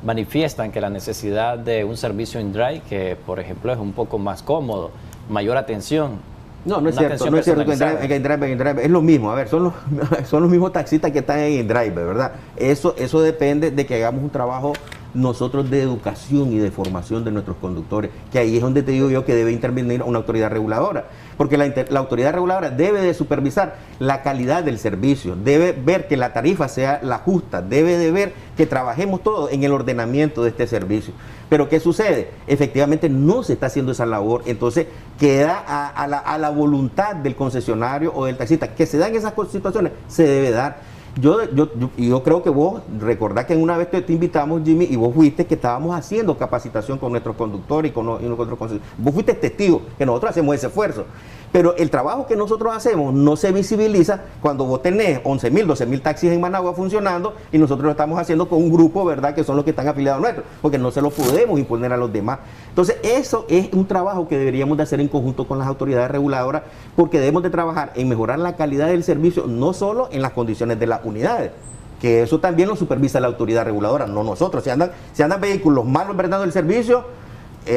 manifiestan que la necesidad de un servicio InDrive, que por ejemplo es un poco más cómodo, mayor atención. No es cierto, no es cierto que InDrive es lo mismo. A ver, son los mismos taxistas que están en InDrive, ¿verdad? Eso depende de que hagamos un trabajo nosotros de educación y de formación de nuestros conductores, que ahí es donde te digo yo que debe intervenir una autoridad reguladora, porque la autoridad reguladora debe de supervisar la calidad del servicio, debe ver que la tarifa sea la justa, debe de ver que trabajemos todos en el ordenamiento de este servicio. Pero ¿qué sucede? Efectivamente no se está haciendo esa labor, entonces queda a la voluntad del concesionario o del taxista. Que se dan esas situaciones, se debe dar. Yo creo que vos recordás que en una vez te invitamos, Jimmy, y vos fuiste que estábamos haciendo capacitación con nuestros conductores y con otros concesionarios. Vos fuiste testigo que nosotros hacemos ese esfuerzo. Pero el trabajo que nosotros hacemos no se visibiliza cuando vos tenés 11.000, 12.000 taxis en Managua funcionando y nosotros lo estamos haciendo con un grupo, ¿verdad?, que son los que están afiliados a nuestros, porque no se lo podemos imponer a los demás. Entonces, eso es un trabajo que deberíamos de hacer en conjunto con las autoridades reguladoras, porque debemos de trabajar en mejorar la calidad del servicio, no solo en las condiciones de la las unidades, que eso también lo supervisa la autoridad reguladora, no nosotros. Si andan vehículos malos prestando el servicio,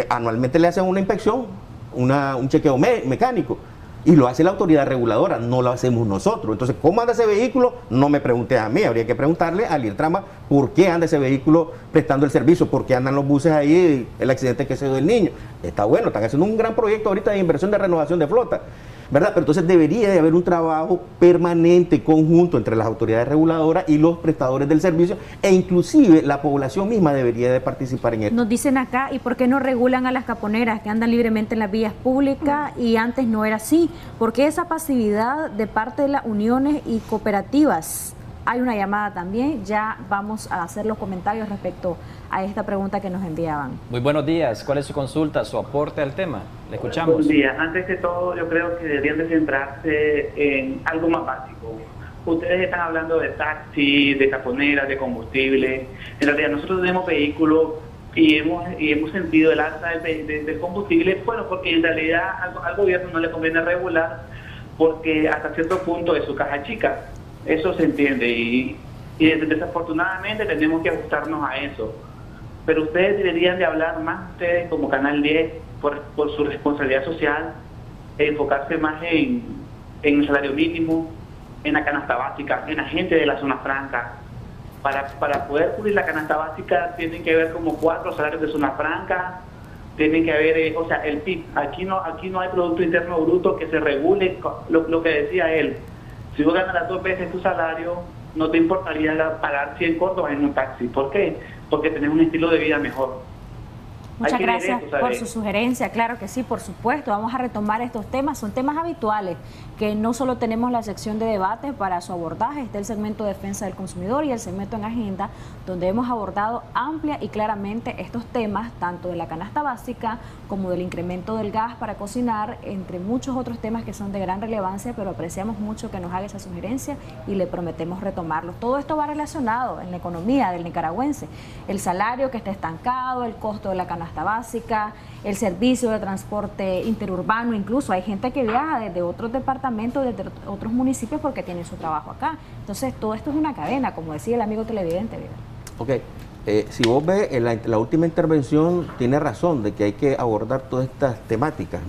anualmente le hacen una inspección, un chequeo mecánico, y lo hace la autoridad reguladora, no lo hacemos nosotros. Entonces, ¿cómo anda ese vehículo? No me pregunte a mí, habría que preguntarle al IRTRAMA por qué anda ese vehículo prestando el servicio, por qué andan los buses ahí, el accidente que se dio del niño. Está bueno, están haciendo un gran proyecto ahorita de inversión de renovación de flota, ¿verdad? Pero entonces debería de haber un trabajo permanente, conjunto entre las autoridades reguladoras y los prestadores del servicio, e inclusive la población misma debería de participar en esto. Nos dicen acá, ¿y por qué no regulan a las caponeras que andan libremente en las vías públicas y antes no era así? ¿Por qué esa pasividad de parte de las uniones y cooperativas? Hay una llamada también, ya vamos a hacer los comentarios respecto a esta pregunta que nos enviaban. Muy buenos días, ¿cuál es su consulta, su aporte al tema? Le escuchamos. Buenos días, antes que todo yo creo que deberían de centrarse en algo más básico. Ustedes están hablando de taxi, de caponeras, de combustible. En realidad nosotros tenemos vehículos y hemos sentido el alza del combustible, bueno, porque en realidad al gobierno no le conviene regular, porque hasta cierto punto es su caja chica. Eso se entiende y desafortunadamente tenemos que ajustarnos a eso. Pero ustedes deberían de hablar más, ustedes como Canal 10, por su responsabilidad social, enfocarse más en el salario mínimo, en la canasta básica, en la gente de la zona franca. Para poder cubrir la canasta básica tienen que haber como 4 salarios de zona franca, tienen que haber, o sea, el PIB. Aquí no hay Producto Interno Bruto que se regule, lo que decía él. Si vos ganas 2 veces tu salario, no te importaría pagar 100 córdobas en un taxi. ¿Por qué? Porque tenés un estilo de vida mejor. Muchas gracias por su sugerencia, claro que sí, por supuesto, vamos a retomar estos temas, son temas habituales, que no solo tenemos la sección de debate para su abordaje, está el segmento de defensa del consumidor y el segmento en agenda, donde hemos abordado amplia y claramente estos temas, tanto de la canasta básica como del incremento del gas para cocinar, entre muchos otros temas que son de gran relevancia, pero apreciamos mucho que nos haga esa sugerencia y le prometemos retomarlos. Todo esto va relacionado en la economía del nicaragüense, el salario que está estancado, el costo de la canasta básica, el servicio de transporte interurbano, incluso hay gente que viaja desde otros departamentos, desde otros municipios porque tiene su trabajo acá. Entonces todo esto es una cadena, como decía el amigo televidente. Ok, si vos ves la última intervención, tiene razón de que hay que abordar todas estas temáticas,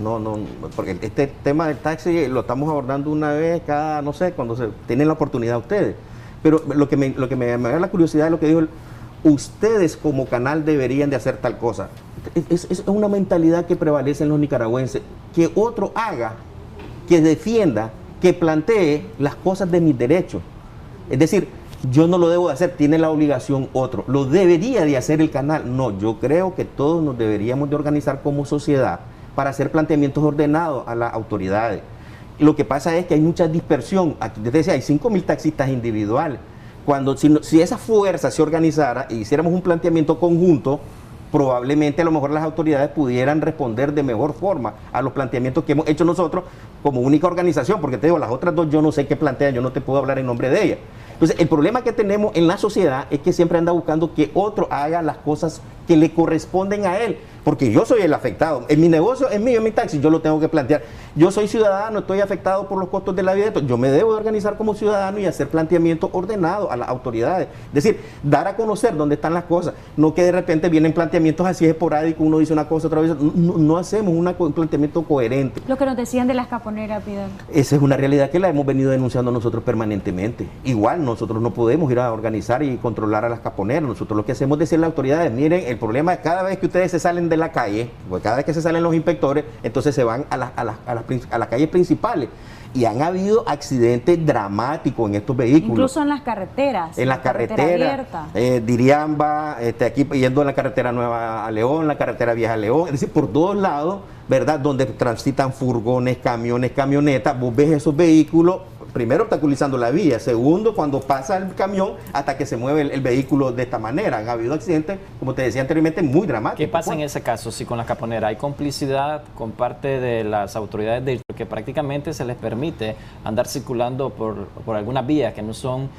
porque este tema del taxi lo estamos abordando una vez cada, no sé, cuando se tienen la oportunidad ustedes. Pero lo que me da la curiosidad es lo que dijo ustedes como canal deberían de hacer tal cosa. Es una mentalidad que prevalece en los nicaragüenses, que otro haga, que defienda, que plantee las cosas de mis derechos. Es decir, yo no lo debo de hacer, tiene la obligación otro. Lo debería de hacer el canal. No, yo creo que todos nos deberíamos de organizar como sociedad para hacer planteamientos ordenados a las autoridades. Lo que pasa es que hay mucha dispersión. Aquí te decía, hay 5.000 taxistas individuales. Si esa fuerza se organizara e hiciéramos un planteamiento conjunto, probablemente a lo mejor las autoridades pudieran responder de mejor forma a los planteamientos que hemos hecho nosotros como única organización, porque te digo, las otras dos yo no sé qué plantean, yo no te puedo hablar en nombre de ellas. Entonces, el problema que tenemos en la sociedad es que siempre anda buscando que otro haga las cosas que le corresponden a él, porque yo soy el afectado. En mi negocio es mío, en mi taxi, yo lo tengo que plantear. Yo soy ciudadano, estoy afectado por los costos de la vida, yo me debo de organizar como ciudadano y hacer planteamientos ordenados a las autoridades. Es decir, dar a conocer dónde están las cosas, no que de repente vienen planteamientos así esporádicos, uno dice una cosa, otra vez, no hacemos un planteamiento coherente. Lo que nos decían de las caponeras, Pidal. Esa es una realidad que la hemos venido denunciando nosotros permanentemente. Igual nosotros no podemos ir a organizar y controlar a las caponeras, nosotros lo que hacemos es decirle a las autoridades, miren, el problema es cada vez que ustedes se salen de la calle, porque cada vez que se salen los inspectores, entonces se van a las calles principales. Y han habido accidentes dramáticos en estos vehículos. Incluso en las carreteras. En las carreteras. Diriamba, aquí yendo en la carretera Nueva a León, la carretera Vieja a León, es decir, por todos lados, ¿verdad? Donde transitan furgones, camiones, camionetas, vos ves esos vehículos, primero obstaculizando la vía, segundo, cuando pasa el camión hasta que se mueve el vehículo de esta manera. Han habido accidentes, como te decía anteriormente, muy dramáticos. ¿Qué pasa en ese caso si con la caponera hay complicidad con parte de las autoridades de que prácticamente se les permite andar circulando por algunas vías que no son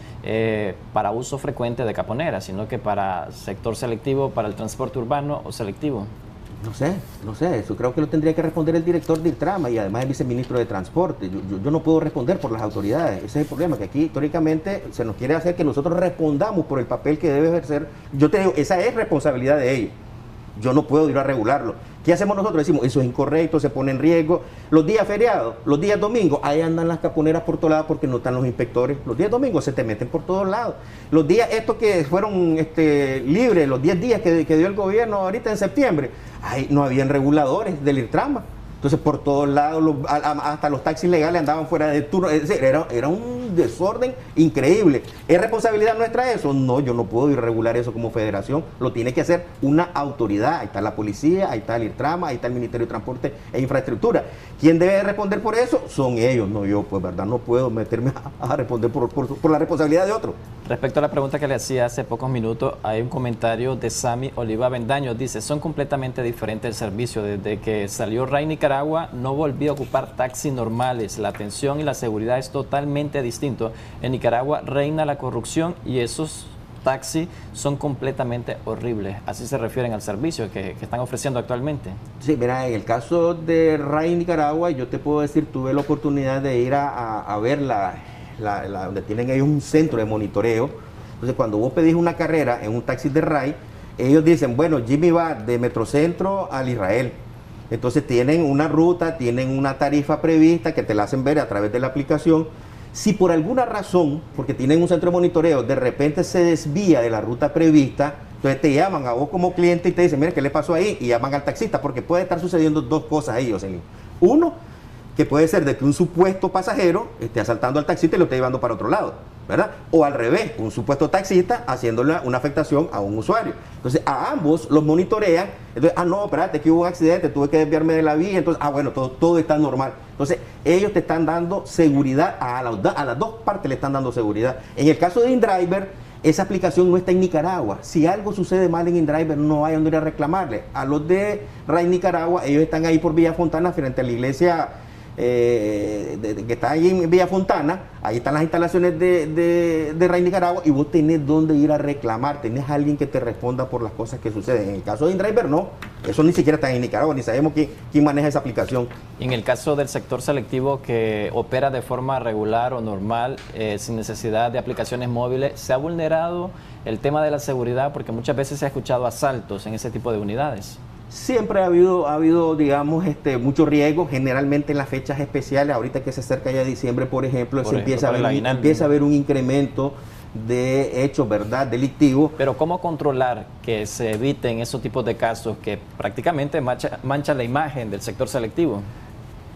para uso frecuente de caponeras, sino que para sector selectivo, para el transporte urbano o selectivo? No sé, eso creo que lo tendría que responder el director del trama y además el viceministro de Transporte. Yo no puedo responder por las autoridades, ese es el problema, que aquí históricamente se nos quiere hacer que nosotros respondamos por el papel que debe ejercer. Yo te digo, esa es responsabilidad de ellos, yo no puedo ir a regularlo. ¿Qué hacemos nosotros? Decimos, eso es incorrecto, se pone en riesgo. Los días feriados, los días domingos, ahí andan las caponeras por todos lados porque no están los inspectores. Los días domingos se te meten por todos lados. Los días estos que fueron libres, los 10 días que dio el gobierno ahorita en septiembre, ahí no habían reguladores del IRTRAMA. Entonces por todos lados, hasta los taxis legales andaban fuera de turno. Es decir, era un desorden increíble. ¿Es responsabilidad nuestra eso? No, yo no puedo ir a regular eso como federación. Lo tiene que hacer una autoridad. Ahí está la policía, ahí está el IRTRAMA, ahí está el Ministerio de Transporte e Infraestructura. ¿Quién debe responder por eso? Son ellos, no yo. Pues verdad, no puedo meterme a responder por la responsabilidad de otro. Respecto a la pregunta que le hacía hace pocos minutos, hay un comentario de Sammy Oliva Bendaño. Dice, son completamente diferentes el servicio. Desde que salió Ray Nicaragua, no volví a ocupar taxis normales. La atención y la seguridad es totalmente distinto. En Nicaragua reina la corrupción y esos taxis son completamente horribles. Así se refieren al servicio que están ofreciendo actualmente. Sí, mira, en el caso de Ray Nicaragua, yo te puedo decir, tuve la oportunidad de ir a ver donde tienen ellos un centro de monitoreo. Entonces cuando vos pedís una carrera en un taxi de Ray, ellos dicen, bueno, Jimmy va de Metrocentro al Israel. Entonces tienen una ruta, tienen una tarifa prevista que te la hacen ver a través de la aplicación. Si por alguna razón, porque tienen un centro de monitoreo, de repente se desvía de la ruta prevista, entonces te llaman a vos como cliente y te dicen, mira, ¿qué le pasó ahí? Y llaman al taxista, porque puede estar sucediendo dos cosas ahí, Jocelyn. Uno, que puede ser de que un supuesto pasajero esté asaltando al taxista y lo esté llevando para otro lado, ¿verdad? O al revés, un supuesto taxista haciéndole una afectación a un usuario. Entonces a ambos los monitorean. Entonces, no, espérate, que hubo un accidente, tuve que desviarme de la vía, entonces, bueno, todo está normal. Entonces ellos te están dando seguridad, a las dos partes le están dando seguridad. En el caso de InDriver, esa aplicación no está en Nicaragua. Si algo sucede mal en InDriver, no hay donde ir a reclamarle. A los de Ray Nicaragua, ellos están ahí por Villa Fontana, frente a la iglesia que está ahí en Villa Fontana. Ahí están las instalaciones de Ray Nicaragua y vos tenés donde ir a reclamar, tenés a alguien que te responda por las cosas que suceden. En el caso de InDriver no, eso ni siquiera está en Nicaragua, ni sabemos quién maneja esa aplicación. Y en el caso del sector selectivo que opera de forma regular o normal, sin necesidad de aplicaciones móviles, ¿se ha vulnerado el tema de la seguridad? Porque muchas veces se ha escuchado asaltos en ese tipo de unidades. Siempre ha habido digamos, mucho riesgo, generalmente en las fechas especiales. Ahorita que se acerca ya diciembre, por ejemplo, empieza a haber un incremento de hechos, ¿verdad?, delictivos. Pero ¿cómo controlar que se eviten esos tipos de casos que prácticamente manchan la imagen del sector selectivo?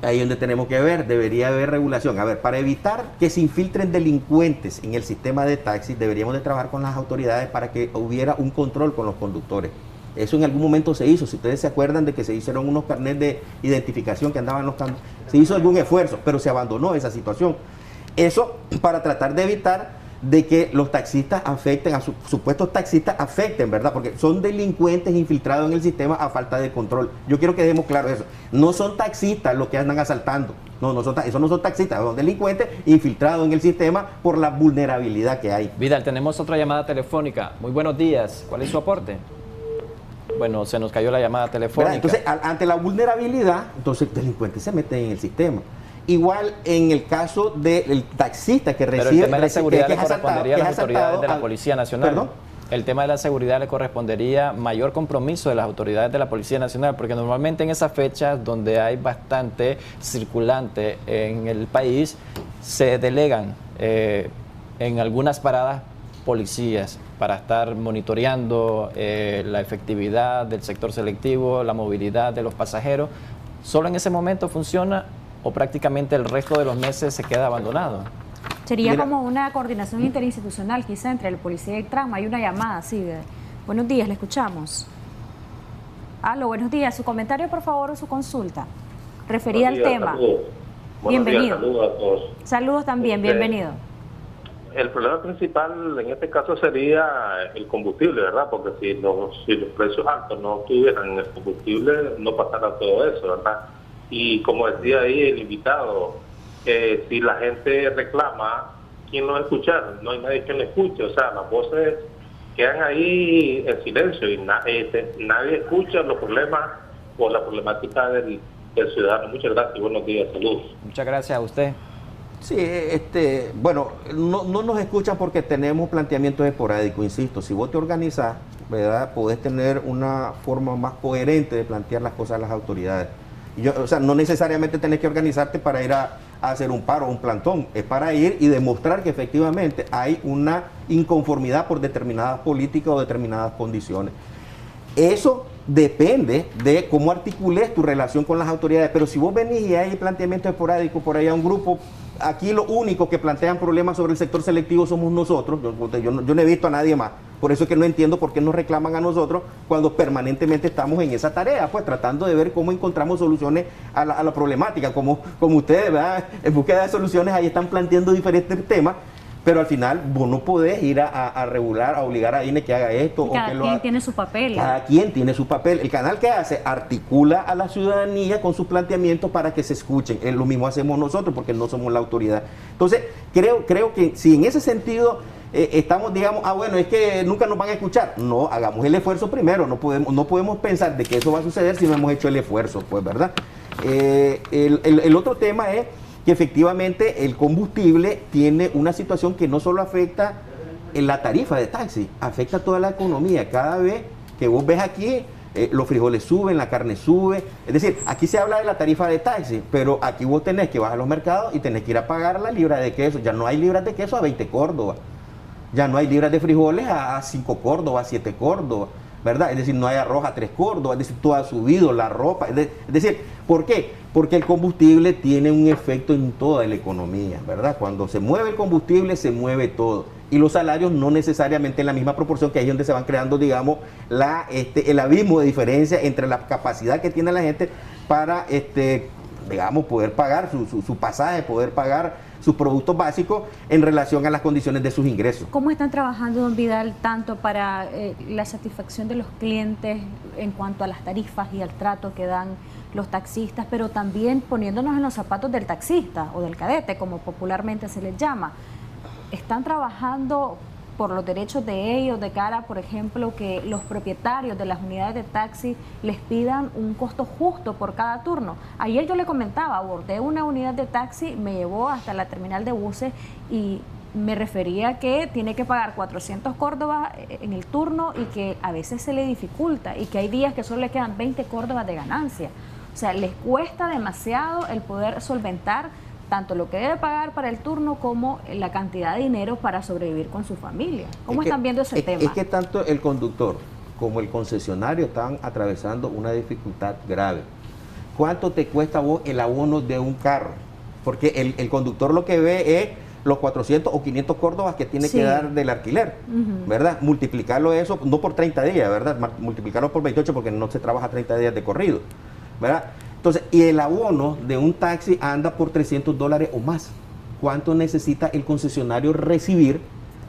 Ahí es donde tenemos que ver, debería haber regulación. A ver, para evitar que se infiltren delincuentes en el sistema de taxis, deberíamos de trabajar con las autoridades para que hubiera un control con los conductores. Eso en algún momento se hizo, si ustedes se acuerdan de que se hicieron unos carnets de identificación que andaban los camiones, se hizo algún esfuerzo, pero se abandonó esa situación. Eso para tratar de evitar de que los taxistas afecten, a supuestos taxistas afecten, ¿verdad? Porque son delincuentes infiltrados en el sistema a falta de control. Yo quiero que dejemos claro eso. No son taxistas los que andan asaltando. Esos no son taxistas, son delincuentes infiltrados en el sistema por la vulnerabilidad que hay. Vidal, tenemos otra llamada telefónica. Muy buenos días. ¿Cuál es su aporte? Bueno, se nos cayó la llamada telefónica. Entonces, ante la vulnerabilidad, entonces delincuentes se meten en el sistema. Igual en el caso del taxista que recibe... Pero el tema de la seguridad le correspondería a las autoridades de la Policía Nacional. ¿Perdón? El tema de la seguridad le correspondería mayor compromiso de las autoridades de la Policía Nacional, porque normalmente en esas fechas donde hay bastante circulante en el país, se delegan en algunas paradas policías para estar monitoreando la efectividad del sector selectivo, la movilidad de los pasajeros. ¿Solo en ese momento funciona o prácticamente el resto de los meses se queda abandonado? Sería como una coordinación interinstitucional quizá entre el policía y el trama. Hay una llamada así de... Buenos días, le escuchamos. Aló, buenos días. Su comentario, por favor, o su consulta referida al tema. Saludos. Bienvenido. Saludos a todos. Saludos también, bienvenido. El problema principal en este caso sería el combustible, ¿verdad? Porque si los precios altos no tuvieran el combustible, no pasara todo eso, ¿verdad? Y como decía ahí el invitado, si la gente reclama, ¿quién lo va a escuchar? No hay nadie que lo escuche, o sea, las voces quedan ahí en silencio y nadie escucha los problemas por la problemática del ciudadano. Muchas gracias y buenos días. Saludos. Muchas gracias a usted. Sí, bueno, no nos escuchan porque tenemos planteamientos esporádicos, insisto. Si vos te organizás, ¿verdad?, podés tener una forma más coherente de plantear las cosas a las autoridades. O sea, no necesariamente tenés que organizarte para ir a hacer un paro o un plantón, es para ir y demostrar que efectivamente hay una inconformidad por determinadas políticas o determinadas condiciones. Eso depende de cómo articules tu relación con las autoridades, pero si vos venís y hay planteamientos esporádicos por ahí a un grupo, aquí lo único que plantean problemas sobre el sector selectivo somos nosotros. Yo no he visto a nadie más, por eso es que no entiendo por qué nos reclaman a nosotros cuando permanentemente estamos en esa tarea, pues tratando de ver cómo encontramos soluciones a la problemática, como ustedes, ¿verdad?, en búsqueda de soluciones ahí están planteando diferentes temas. Pero al final vos no podés ir a regular, a obligar a INE que haga esto. Cada quien tiene su papel. Cada quien tiene su papel. El canal que hace articula a la ciudadanía con sus planteamientos para que se escuchen. Lo mismo hacemos nosotros porque no somos la autoridad. Entonces, creo que si en ese sentido estamos, digamos, bueno, es que nunca nos van a escuchar. No, hagamos el esfuerzo primero. No podemos pensar de que eso va a suceder si no hemos hecho el esfuerzo, pues, ¿verdad? El otro tema es que efectivamente el combustible tiene una situación que no solo afecta en la tarifa de taxi, afecta toda la economía. Cada vez que vos ves aquí, los frijoles suben, la carne sube. Es decir, aquí se habla de la tarifa de taxi, pero aquí vos tenés que bajar a los mercados y tenés que ir a pagar la libra de queso. Ya no hay libras de queso a 20 córdobas. Ya no hay libras de frijoles a 5 córdobas, 7 córdobas, ¿verdad? Es decir, no hay arroz a 3 córdobas, es decir, todo ha subido, la ropa. Es decir, ¿por qué? Porque el combustible tiene un efecto en toda la economía, ¿verdad? Cuando se mueve el combustible, se mueve todo. Y los salarios no necesariamente en la misma proporción, que ahí es donde se van creando, digamos, el abismo de diferencia entre la capacidad que tiene la gente para, digamos, poder pagar su pasaje, poder pagar sus productos básicos en relación a las condiciones de sus ingresos. ¿Cómo están trabajando, don Vidal, tanto para la satisfacción de los clientes en cuanto a las tarifas y al trato que dan los taxistas, pero también poniéndonos en los zapatos del taxista o del cadete, como popularmente se les llama? ¿Están trabajando por los derechos de ellos de cara, por ejemplo, que los propietarios de las unidades de taxi les pidan un costo justo por cada turno? Ayer yo le comentaba, abordé una unidad de taxi, me llevó hasta la terminal de buses y me refería que tiene que pagar 400 córdobas en el turno y que a veces se le dificulta y que hay días que solo le quedan 20 córdobas de ganancia. O sea, les cuesta demasiado el poder solventar tanto lo que debe pagar para el turno como la cantidad de dinero para sobrevivir con su familia. ¿Cómo están viendo ese tema? Es que tanto el conductor como el concesionario están atravesando una dificultad grave. ¿Cuánto te cuesta a vos el abono de un carro? Porque el conductor lo que ve es los 400 o 500 córdobas que tiene que dar del alquiler, ¿verdad? Multiplicarlo eso, no por 30 días, ¿verdad? Multiplicarlo por 28 porque no se trabaja 30 días de corrido, ¿verdad? Entonces, y el abono de un taxi anda por $300 o más. ¿Cuánto necesita el concesionario recibir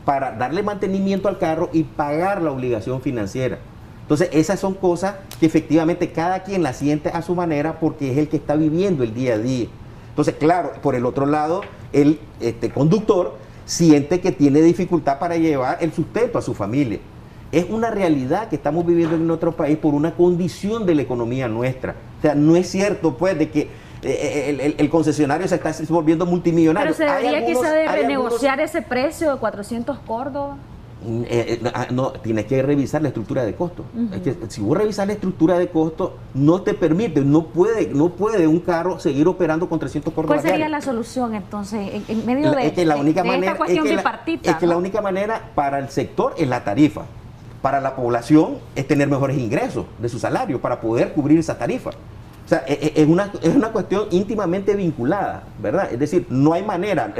para darle mantenimiento al carro y pagar la obligación financiera? Entonces, esas son cosas que efectivamente cada quien la siente a su manera porque es el que está viviendo el día a día. Entonces, claro, por el otro lado, el conductor siente que tiene dificultad para llevar el sustento a su familia. Es una realidad que estamos viviendo en nuestro país por una condición de la economía nuestra. O sea, no es cierto, pues, de que el concesionario se está volviendo multimillonario. Pero se debería quizá de renegociar ese precio de 400 córdobas. No, tienes que revisar la estructura de costo. Es que si vos revisas la estructura de costo, no te permite, no puede un carro seguir operando con 300 córdobas. ¿Cuál sería la solución entonces en medio de esta cuestión bipartita? Es que la única manera para el sector es la tarifa. Para la población es tener mejores ingresos de su salario para poder cubrir esa tarifa. O sea, es una cuestión íntimamente vinculada, ¿verdad? Es decir, no hay manera,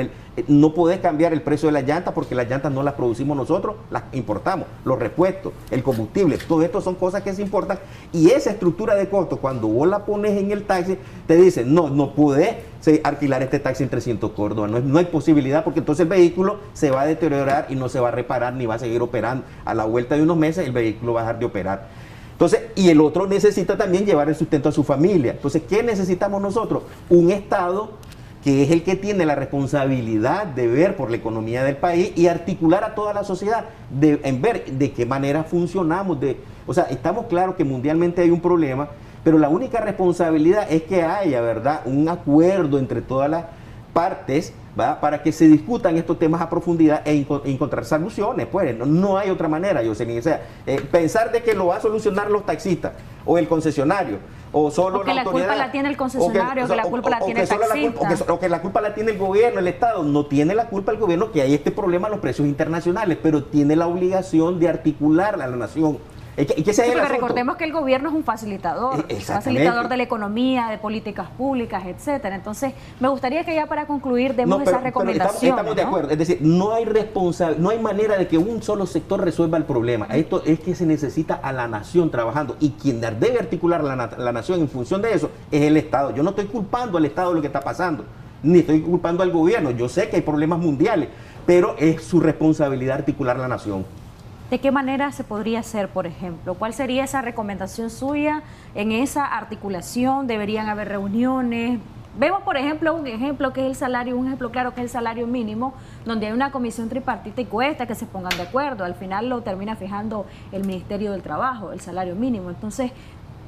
no podés cambiar el precio de las llantas porque las llantas no las producimos nosotros, las importamos, los repuestos, el combustible, todo esto son cosas que se importan y esa estructura de costo, cuando vos la pones en el taxi, te dicen, no podés alquilar este taxi en 300 córdobas, no hay posibilidad porque entonces el vehículo se va a deteriorar y no se va a reparar ni va a seguir operando. A la vuelta de unos meses el vehículo va a dejar de operar. Entonces, y el otro necesita también llevar el sustento a su familia. Entonces, ¿qué necesitamos nosotros? Un Estado que es el que tiene la responsabilidad de ver por la economía del país y articular a toda la sociedad en ver de qué manera funcionamos. O sea, estamos claros que mundialmente hay un problema, pero la única responsabilidad es que haya, ¿verdad?, un acuerdo entre todas las partes, ¿va?, para que se discutan estos temas a profundidad e encontrar soluciones. Pues no hay otra manera, Jocelyn. O sea, pensar de que lo va a solucionar los taxistas o el concesionario o solo o que la culpa la tiene el concesionario, o que la culpa la tiene el taxista, o que la culpa la tiene el gobierno, el Estado. No tiene la culpa el gobierno que hay este problema a los precios internacionales, pero tiene la obligación de articular a la nación. Porque recordemos que el gobierno es un facilitador de la economía, de políticas públicas, etcétera. Entonces, me gustaría que ya para concluir demos esa recomendación. Estamos de acuerdo, es decir, no hay manera de que un solo sector resuelva el problema. Esto es que se necesita a la nación trabajando, y quien debe articular la nación en función de eso es el Estado. Yo no estoy culpando al Estado de lo que está pasando, ni estoy culpando al gobierno. Yo sé que hay problemas mundiales, pero es su responsabilidad articular la nación. ¿De qué manera se podría hacer, por ejemplo? ¿Cuál sería esa recomendación suya en esa articulación? ¿Deberían haber reuniones? Vemos, por ejemplo, un ejemplo claro que es el salario mínimo, donde hay una comisión tripartita y cuesta que se pongan de acuerdo. Al final lo termina fijando el Ministerio del Trabajo, el salario mínimo. Entonces,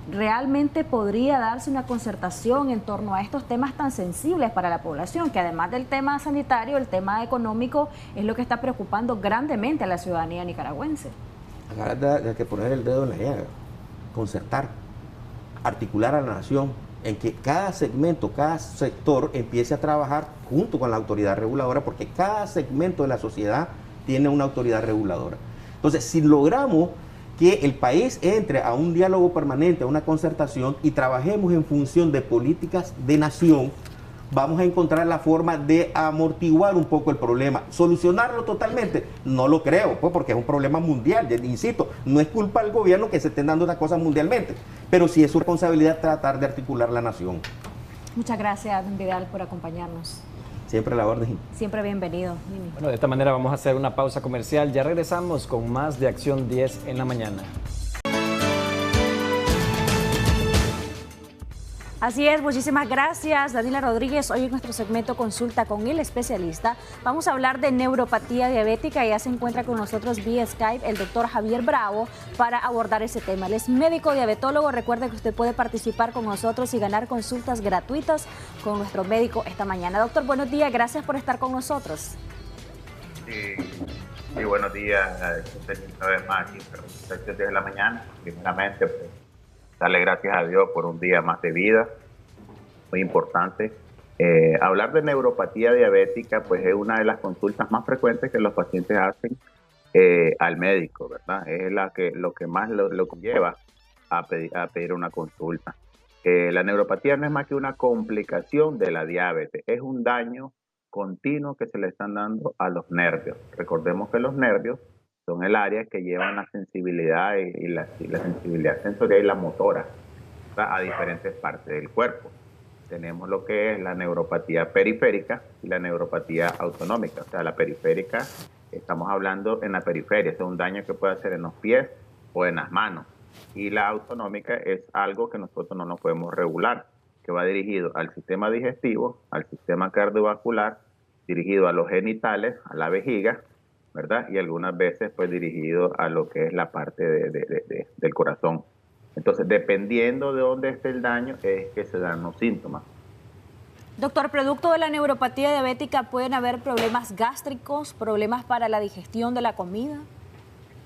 ¿realmente podría darse una concertación en torno a estos temas tan sensibles para la población, que además del tema sanitario, el tema económico es lo que está preocupando grandemente a la ciudadanía nicaragüense? Hay que poner el dedo en la llaga, concertar, articular a la nación, en que cada segmento, cada sector empiece a trabajar junto con la autoridad reguladora, porque cada segmento de la sociedad tiene una autoridad reguladora. Entonces, si logramos que el país entre a un diálogo permanente, a una concertación, y trabajemos en función de políticas de nación, vamos a encontrar la forma de amortiguar un poco el problema. ¿Solucionarlo totalmente? No lo creo, pues, porque es un problema mundial. Insisto, no es culpa del gobierno que se estén dando las cosas mundialmente, pero sí es su responsabilidad tratar de articular la nación. Muchas gracias, don Vidal, por acompañarnos. Siempre a la orden. Siempre bienvenido. Bueno, de esta manera vamos a hacer una pausa comercial. Ya regresamos con más de Acción 10 en la mañana. Así es, muchísimas gracias, Daniela Rodríguez. Hoy en nuestro segmento Consulta con el especialista vamos a hablar de neuropatía diabética. Ya se encuentra con nosotros vía Skype el doctor Javier Bravo para abordar ese tema. Él es médico diabetólogo. Recuerde que usted puede participar con nosotros y ganar consultas gratuitas con nuestro médico esta mañana. Doctor, buenos días, gracias por estar con nosotros. Sí, buenos días. Una vez más aquí, desde la mañana. Primeramente, pues, darle gracias a Dios por un día más de vida, muy importante. Hablar de neuropatía diabética, pues es una de las consultas más frecuentes que los pacientes hacen al médico, ¿verdad? Es lo que más lo lleva a pedir una consulta. La neuropatía no es más que una complicación de la diabetes, es un daño continuo que se le están dando a los nervios. Recordemos que los nervios son el área que llevan la sensibilidad y la sensibilidad sensorial y la motora, ¿verdad?, a diferentes partes del cuerpo. Tenemos lo que es la neuropatía periférica y la neuropatía autonómica. O sea, la periférica, estamos hablando en la periferia, es un daño que puede hacer en los pies o en las manos. Y la autonómica es algo que nosotros no nos podemos regular, que va dirigido al sistema digestivo, al sistema cardiovascular, dirigido a los genitales, a la vejiga, ¿verdad? Y algunas veces pues dirigido a lo que es la parte del corazón. Entonces, dependiendo de dónde esté el daño, es que se dan los síntomas. Doctor, producto de la neuropatía diabética, ¿pueden haber problemas gástricos, problemas para la digestión de la comida?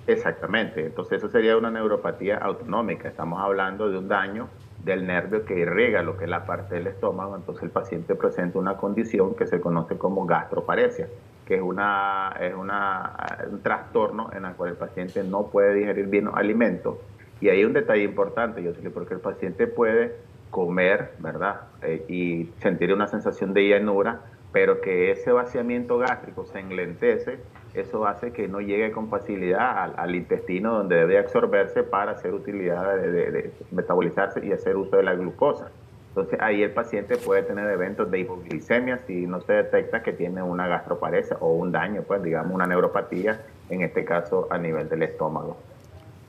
Exactamente. Entonces, eso sería una neuropatía autonómica. Estamos hablando de un daño del nervio que irriga lo que es la parte del estómago. Entonces, el paciente presenta una condición que se conoce como gastroparesia, que es un trastorno en el cual el paciente no puede digerir bien los alimentos. Y hay un detalle importante, Jocelyn, porque el paciente puede comer, ¿verdad? Y sentir una sensación de llenura, pero que ese vaciamiento gástrico se enlentece. Eso hace que no llegue con facilidad al intestino, donde debe absorberse para hacer utilidad de metabolizarse y hacer uso de la glucosa. Entonces ahí el paciente puede tener eventos de hipoglicemia si no se detecta que tiene una gastroparesia o un daño, pues digamos una neuropatía, en este caso a nivel del estómago.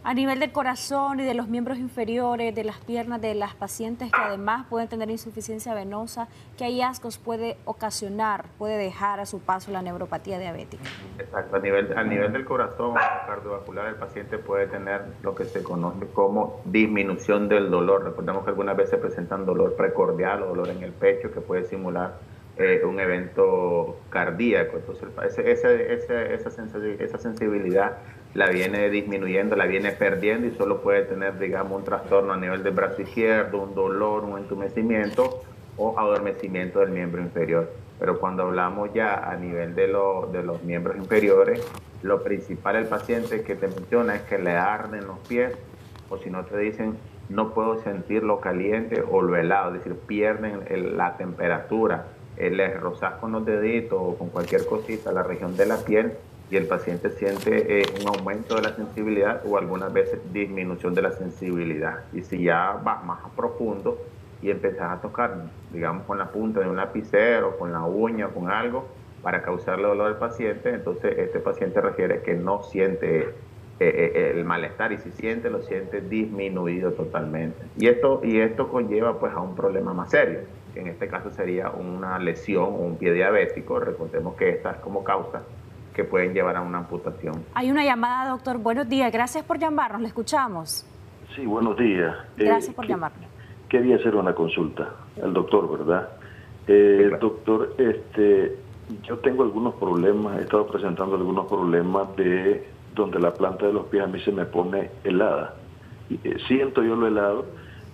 A nivel del corazón y de los miembros inferiores, de las piernas de las pacientes que además pueden tener insuficiencia venosa, ¿qué hallazgos puede ocasionar, puede dejar a su paso la neuropatía diabética? Exacto, a nivel del corazón cardiovascular, el paciente puede tener lo que se conoce como disminución del dolor. Recordemos que algunas veces presentan dolor precordial o dolor en el pecho que puede simular un evento cardíaco. Entonces esa sensibilidad la viene disminuyendo, la viene perdiendo y solo puede tener, digamos, un trastorno a nivel del brazo izquierdo, un dolor, un entumecimiento o adormecimiento del miembro inferior. Pero cuando hablamos ya a nivel de los miembros inferiores, lo principal del paciente que te menciona es que le arden los pies, o si no te dicen no puedo sentir lo caliente o lo helado, es decir, pierden la temperatura, les rozas con los deditos o con cualquier cosita la región de la piel y el paciente siente un aumento de la sensibilidad o algunas veces disminución de la sensibilidad. Y si ya vas más a profundo y empezás a tocar, digamos, con la punta de un lapicero, con la uña, con algo, para causarle dolor al paciente, entonces este paciente refiere que no siente el malestar, y si siente, lo siente disminuido totalmente. Y esto conlleva pues a un problema más serio, que en este caso sería una lesión o un pie diabético. Recordemos que estas como causa que pueden llevar a una amputación. Hay una llamada, doctor. Buenos días, gracias por llamarnos, le escuchamos. Sí, buenos días. Gracias por llamarnos. Quería hacer una consulta al doctor, ¿verdad? Doctor, yo tengo algunos problemas, he estado presentando algunos problemas de donde la planta de los pies a mí se me pone helada. Siento yo lo helado,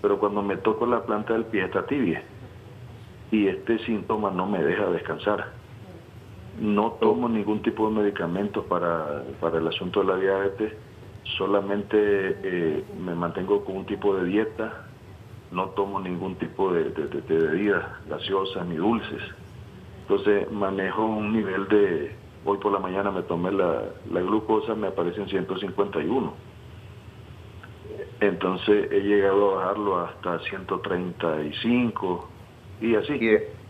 pero cuando me toco la planta del pie está tibia. Y este síntoma no me deja descansar. No tomo ningún tipo de medicamentos para el asunto de la diabetes, solamente me mantengo con un tipo de dieta, no tomo ningún tipo de bebidas gaseosas ni dulces. Entonces manejo un nivel de, hoy por la mañana me tomé la glucosa, me aparece en 151. Entonces he llegado a bajarlo hasta 135 y así.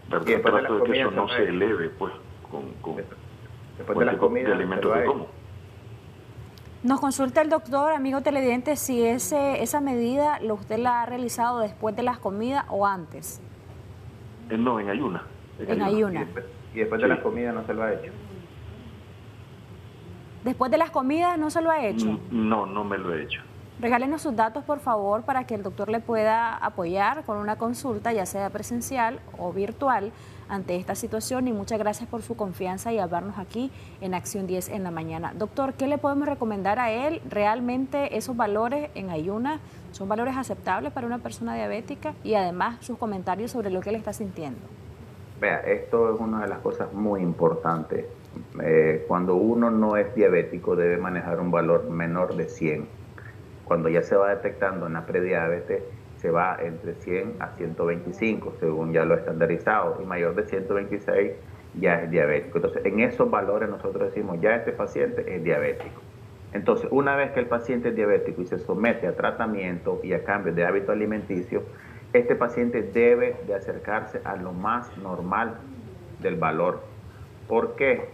¿Verdad? Trato de que eso no se eleve, pues. Después de la comida, de alimentos que como. Nos consulta el doctor, amigo televidente, si esa medida usted la ha realizado después de las comidas o antes. No, en ayuna. En ayuna. Y después de las comidas no se lo ha hecho. ¿Después de las comidas no se lo ha hecho? No, no me lo he hecho. Regálenos sus datos, por favor, para que el doctor le pueda apoyar con una consulta, ya sea presencial o virtual, ante esta situación. Y muchas gracias por su confianza y hablarnos aquí en Acción 10 en la mañana. Doctor, ¿qué le podemos recomendar a él? ¿Realmente esos valores en ayuna son valores aceptables para una persona diabética? Y además sus comentarios sobre lo que él está sintiendo. Vea, esto es una de las cosas muy importantes. Cuando uno no es diabético debe manejar un valor menor de 100. Cuando ya se va detectando en la prediabetes, se va entre 100 a 125, según ya lo estandarizado, y mayor de 126 ya es diabético. Entonces, en esos valores nosotros decimos, ya este paciente es diabético. Entonces, una vez que el paciente es diabético y se somete a tratamiento y a cambio de hábito alimenticio, este paciente debe de acercarse a lo más normal del valor. ¿Por qué?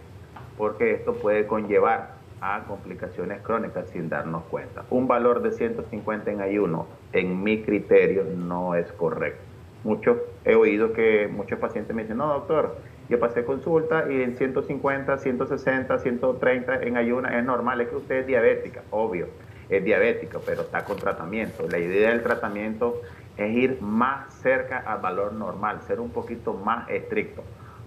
Porque esto puede conllevar a complicaciones crónicas sin darnos cuenta. Un valor de 150 en ayuno, en mi criterio, no es correcto. He oído que muchos pacientes me dicen, no doctor, yo pasé consulta y en 150, 160, 130 en ayuno es normal, es que usted es diabética. Obvio, es diabética, pero está con tratamiento. La idea del tratamiento es ir más cerca al valor normal, ser un poquito más estricto,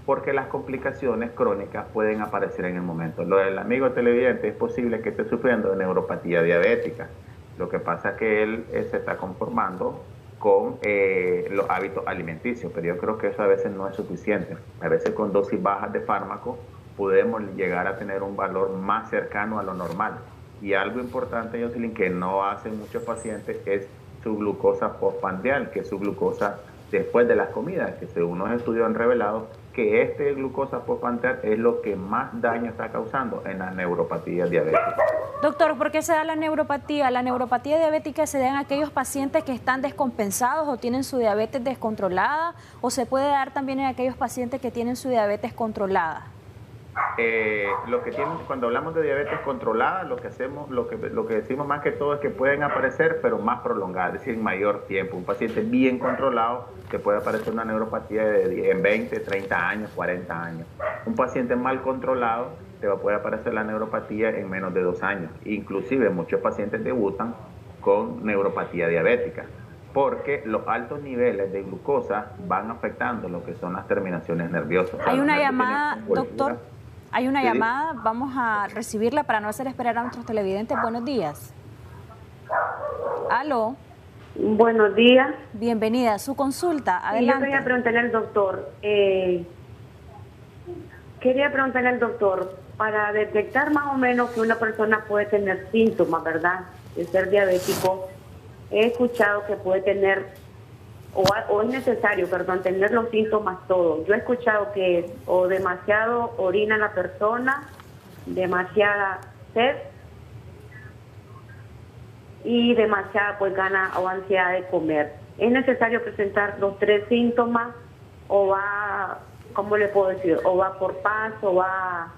porque las complicaciones crónicas pueden aparecer en el momento. Lo del amigo televidente, es posible que esté sufriendo de neuropatía diabética. Lo que pasa es que él se está conformando con los hábitos alimenticios, pero yo creo que eso a veces no es suficiente. A veces con dosis bajas de fármaco podemos llegar a tener un valor más cercano a lo normal. Y algo importante, Jocelyn, que no hacen muchos pacientes, es su glucosa postprandial, que es su glucosa después de las comidas, que según los estudios han revelado que glucosa postprandial es lo que más daño está causando en la neuropatía diabética. Doctor, ¿por qué se da la neuropatía? ¿La neuropatía diabética se da en aquellos pacientes que están descompensados o tienen su diabetes descontrolada? ¿O se puede dar también en aquellos pacientes que tienen su diabetes controlada? Lo que tienen, cuando hablamos de diabetes controlada, lo que decimos más que todo es que pueden aparecer, pero más prolongadas, es decir, en mayor tiempo. Un paciente bien controlado te puede aparecer una neuropatía en 20, 30 años, 40 años. Un paciente mal controlado te puede aparecer la neuropatía en menos de 2 años. Inclusive muchos pacientes debutan con neuropatía diabética, porque los altos niveles de glucosa van afectando lo que son las terminaciones nerviosas. Hay una llamada, doctor. Hay una llamada, vamos a recibirla para no hacer esperar a nuestros televidentes. Buenos días. Aló. Buenos días. Bienvenida. Su consulta, adelante. Yo quería preguntarle al doctor, para detectar más o menos que una persona puede tener síntomas, ¿verdad?, de ser diabético, he escuchado que puede tener, o es necesario, perdón, tener los síntomas todos. Yo he escuchado que es o demasiado orina la persona, demasiada sed y demasiada pues gana o ansiedad de comer. ¿Es necesario presentar los 3 síntomas o va, cómo le puedo decir, o va por paso, o va...?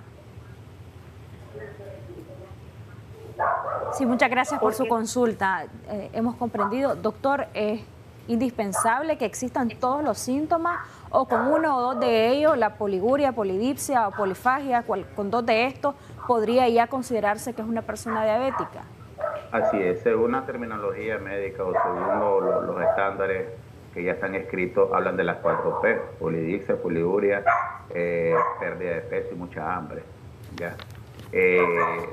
Sí, muchas gracias por su consulta. Hemos comprendido. Doctor, ¿es indispensable que existan todos los síntomas o con 1 o 2 de ellos, la poliguria, polidipsia o polifagia, con 2 de estos, podría ya considerarse que es una persona diabética? Así es, según la terminología médica o según los estándares que ya están escritos, hablan de las 4 P: polidipsia, poliguria, pérdida de peso y mucha hambre. ¿Ya?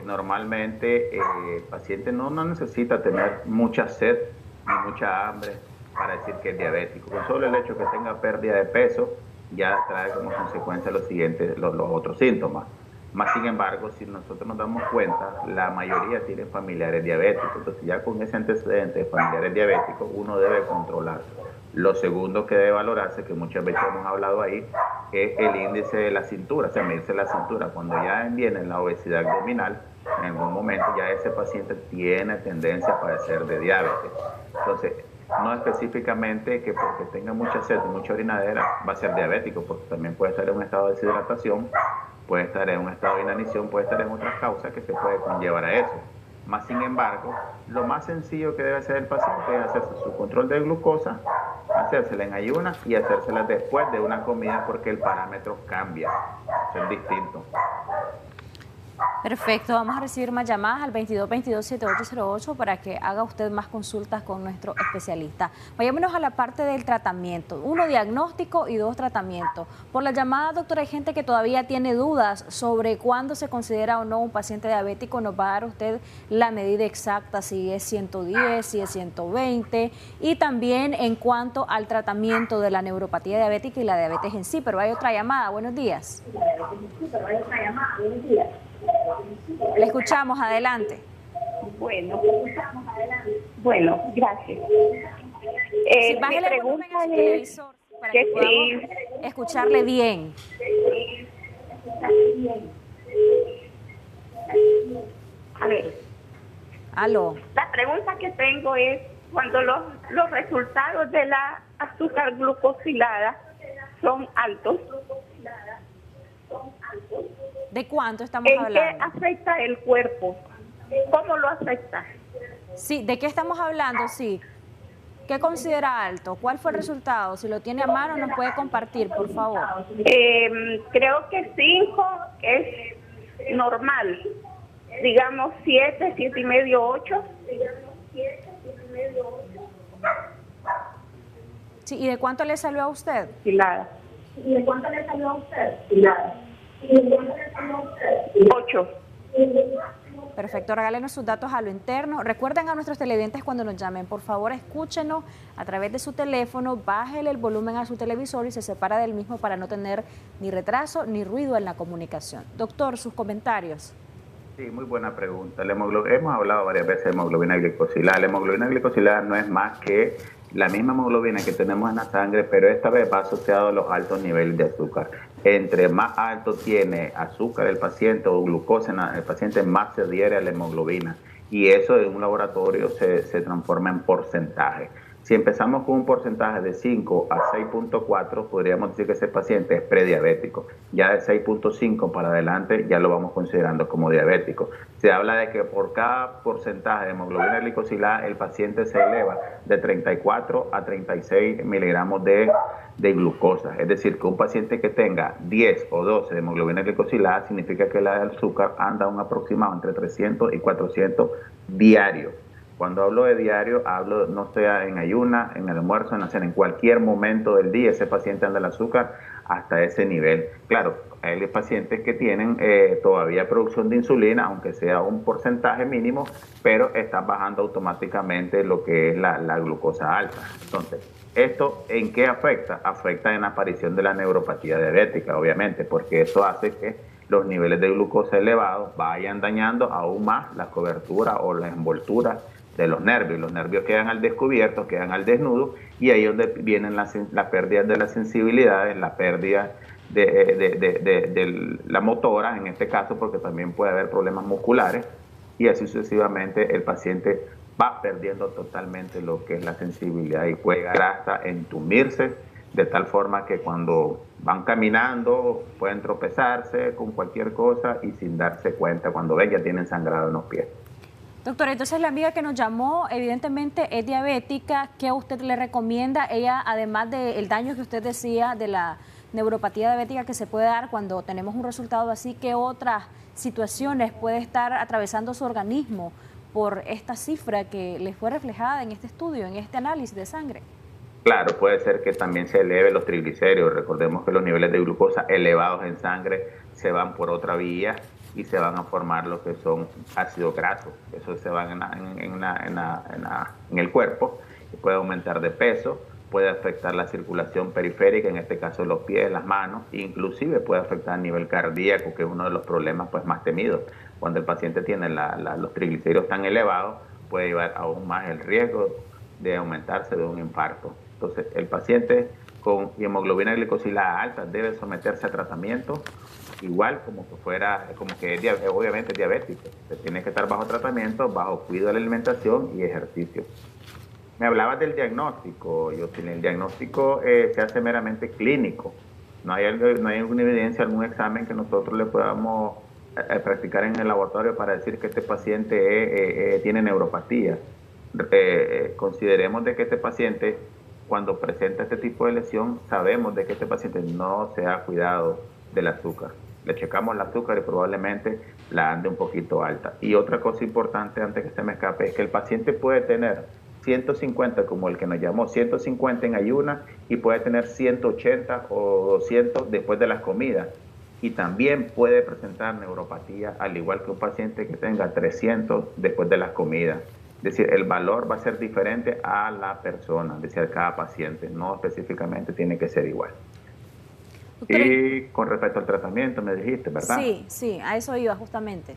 Normalmente el paciente no necesita tener mucha sed ni mucha hambre para decir que es diabético. Con solo el hecho que tenga pérdida de peso ya trae como consecuencia los otros síntomas. Más sin embargo, si nosotros nos damos cuenta, la mayoría tienen familiares diabéticos. Entonces ya con ese antecedente de familiares diabéticos uno debe controlar. Lo segundo que debe valorarse, que muchas veces hemos hablado ahí, es el índice de la cintura, o sea, medirse la cintura. Cuando ya viene la obesidad abdominal, en algún momento ya ese paciente tiene tendencia a padecer de diabetes. Entonces, no específicamente que porque tenga mucha sed y mucha orinadera va a ser diabético, porque también puede estar en un estado de deshidratación, puede estar en un estado de inanición, puede estar en otras causas que se puede conllevar a eso. Más sin embargo, lo más sencillo que debe hacer el paciente es hacerse su control de glucosa, hacérsela en ayunas y hacérsela después de una comida, porque el parámetro cambia, es distinto. Perfecto, vamos a recibir más llamadas al 2222-7808 para que haga usted más consultas con nuestro especialista. Vayámonos a la parte del tratamiento. 1, diagnóstico y 2, tratamiento. Por la llamada, doctora, hay gente que todavía tiene dudas sobre cuándo se considera o no un paciente diabético. Nos va a dar usted la medida exacta, si es 110, si es 120, y también en cuanto al tratamiento de la neuropatía diabética y la diabetes en sí. Pero hay otra llamada. Buenos días. Le escuchamos, adelante. Bueno, gracias. Sí, mi pregunta es para que podamos escucharle bien. A ver. Aló. La pregunta que tengo es, cuando los resultados de la azúcar glucosilada son altos, ¿de cuánto estamos hablando? ¿En qué afecta el cuerpo? ¿Cómo lo afecta? Sí, ¿de qué estamos hablando? Sí. ¿Qué considera alto? ¿Cuál fue el resultado? Si lo tiene a mano, nos puede compartir, por favor. Creo que 5 es normal. Digamos 7, 7,5, 8. Sí, ¿y de cuánto le salió a usted? Hilada. ¿Y de cuánto le salió a usted? 8. Perfecto, regálenos sus datos a lo interno. Recuerden a nuestros televidentes cuando nos llamen, por favor escúchenos a través de su teléfono, bájele el volumen a su televisor y se separa del mismo para no tener ni retraso ni ruido en la comunicación. Doctor, sus comentarios. Sí, muy buena pregunta. Hemos hablado varias veces de hemoglobina glicosilada. La hemoglobina glicosilada no es más que la misma hemoglobina que tenemos en la sangre, pero esta vez va asociado a los altos niveles de azúcar. Entre más alto tiene azúcar el paciente o glucosa en el paciente, más se adhiere a la hemoglobina. Y eso en un laboratorio se transforma en porcentaje. Si empezamos con un porcentaje de 5 a 6.4, podríamos decir que ese paciente es prediabético. Ya de 6.5 para adelante ya lo vamos considerando como diabético. Se habla de que por cada porcentaje de hemoglobina glicosilada el paciente se eleva de 34 a 36 miligramos de glucosa. Es decir, que un paciente que tenga 10 o 12 de hemoglobina glicosilada significa que la del azúcar anda un aproximado entre 300 y 400 diario. Cuando hablo de diario, hablo no sea en ayuna, en el almuerzo, en la cena, en cualquier momento del día, ese paciente anda el azúcar hasta ese nivel. Claro, hay pacientes que tienen todavía producción de insulina, aunque sea un porcentaje mínimo, pero están bajando automáticamente lo que es la glucosa alta. Entonces, ¿esto en qué afecta? Afecta en la aparición de la neuropatía diabética, obviamente, porque eso hace que los niveles de glucosa elevados vayan dañando aún más la cobertura o la envoltura de los nervios. Los nervios quedan al descubierto, quedan al desnudo, y ahí es donde vienen las pérdidas de la sensibilidad, la pérdida de la motora, en este caso, porque también puede haber problemas musculares, y así sucesivamente el paciente va perdiendo totalmente lo que es la sensibilidad y puede llegar hasta entumirse, de tal forma que cuando van caminando pueden tropezarse con cualquier cosa y sin darse cuenta, cuando ven ya tienen sangrado en los pies. Doctor, entonces la amiga que nos llamó evidentemente es diabética. ¿Qué usted le recomienda? Ella, además del daño que usted decía de la neuropatía diabética que se puede dar cuando tenemos un resultado así, ¿qué otras situaciones puede estar atravesando su organismo por esta cifra que les fue reflejada en este estudio, en este análisis de sangre? Claro, puede ser que también se eleve los triglicéridos. Recordemos que los niveles de glucosa elevados en sangre se van por otra vía y se van a formar lo que son ácidos grasos. Eso se va en el cuerpo y puede aumentar de peso, puede afectar la circulación periférica, en este caso los pies, las manos, e inclusive puede afectar a nivel cardíaco, que es uno de los problemas pues más temidos. Cuando el paciente tiene los triglicéridos tan elevados, puede llevar aún más el riesgo de aumentarse de un infarto. Entonces, el paciente con hemoglobina glicosilada alta debe someterse a tratamiento, igual como que es obviamente diabético. Se tiene que estar bajo tratamiento, bajo cuidado de la alimentación y ejercicio. Me hablabas del diagnóstico. El diagnóstico se hace meramente clínico. No hay alguna evidencia, algún examen que nosotros le podamos practicar en el laboratorio para decir que este paciente tiene neuropatía. Consideremos de que este paciente, cuando presenta este tipo de lesión, sabemos de que este paciente no se ha cuidado del azúcar. Le checamos el azúcar y probablemente la ande un poquito alta. Y otra cosa importante antes que se me escape es que el paciente puede tener 150, como el que nos llamó, 150 en ayuna, y puede tener 180 o 200 después de las comidas. Y también puede presentar neuropatía, al igual que un paciente que tenga 300 después de las comidas. Es decir, el valor va a ser diferente a la persona, es decir, a cada paciente, no específicamente tiene que ser igual. Y con respecto al tratamiento, me dijiste, ¿verdad? Sí, a eso iba justamente.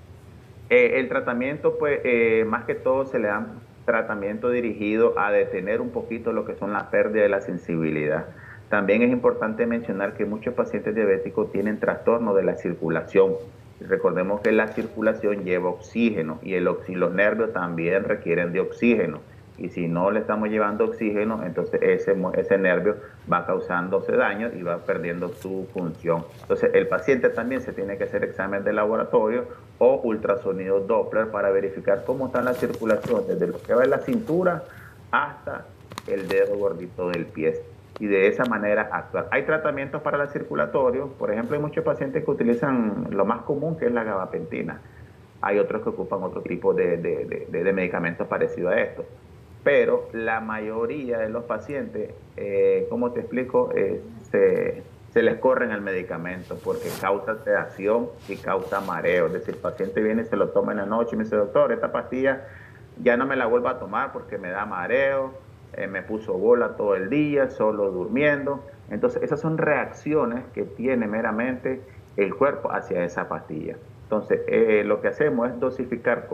El tratamiento, pues, más que todo se le da tratamiento dirigido a detener un poquito lo que son las pérdidas de la sensibilidad. También es importante mencionar que muchos pacientes diabéticos tienen trastorno de la circulación. Recordemos que la circulación lleva oxígeno y los nervios también requieren de oxígeno. Y si no le estamos llevando oxígeno, entonces ese nervio va causándose daño y va perdiendo su función. Entonces el paciente también se tiene que hacer examen de laboratorio o ultrasonido Doppler para verificar cómo está la circulación, desde lo que va en la cintura hasta el dedo gordito del pie. Y de esa manera actuar. Hay tratamientos para el circulatorio. Por ejemplo, hay muchos pacientes que utilizan lo más común, que es la gabapentina. Hay otros que ocupan otro tipo de medicamentos parecidos a esto. Pero la mayoría de los pacientes, como te explico, se les corren el medicamento porque causa sedación y causa mareo. Es decir, el paciente viene y se lo toma en la noche y me dice, doctor, esta pastilla ya no me la vuelvo a tomar porque me da mareo, me puso bola todo el día, solo durmiendo. Entonces, esas son reacciones que tiene meramente el cuerpo hacia esa pastilla. Entonces, lo que hacemos es dosificar,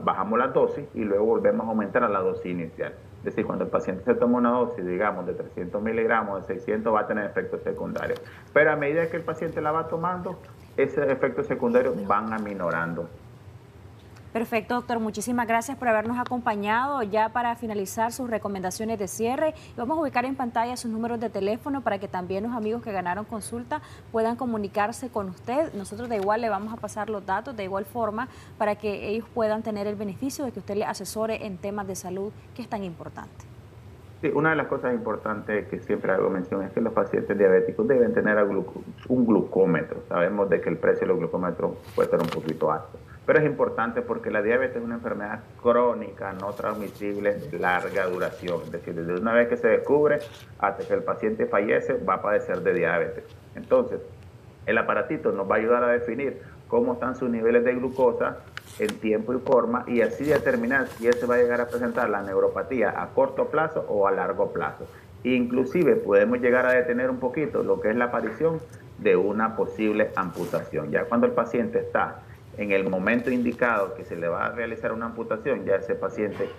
bajamos la dosis y luego volvemos a aumentar a la dosis inicial. Es decir, cuando el paciente se toma una dosis, digamos, de 300 miligramos, de 600, va a tener efectos secundarios. Pero a medida que el paciente la va tomando, esos efectos secundarios van aminorando. Perfecto, doctor. Muchísimas gracias por habernos acompañado. Ya para finalizar sus recomendaciones de cierre, vamos a ubicar en pantalla sus números de teléfono para que también los amigos que ganaron consulta puedan comunicarse con usted. Nosotros de igual le vamos a pasar los datos de igual forma para que ellos puedan tener el beneficio de que usted les asesore en temas de salud, que es tan importante. Sí, una de las cosas importantes que siempre hago mención es que los pacientes diabéticos deben tener un glucómetro. Sabemos de que el precio del glucómetro puede ser un poquito alto, pero es importante porque la diabetes es una enfermedad crónica, no transmisible, de larga duración. Es decir, desde una vez que se descubre hasta que el paciente fallece, va a padecer de diabetes. Entonces, el aparatito nos va a ayudar a definir cómo están sus niveles de glucosa en tiempo y forma, y así determinar si él se va a llegar a presentar la neuropatía a corto plazo o a largo plazo. Inclusive podemos llegar a detener un poquito lo que es la aparición de una posible amputación. Ya cuando el paciente está en el momento indicado que se le va a realizar una amputación, ya ese paciente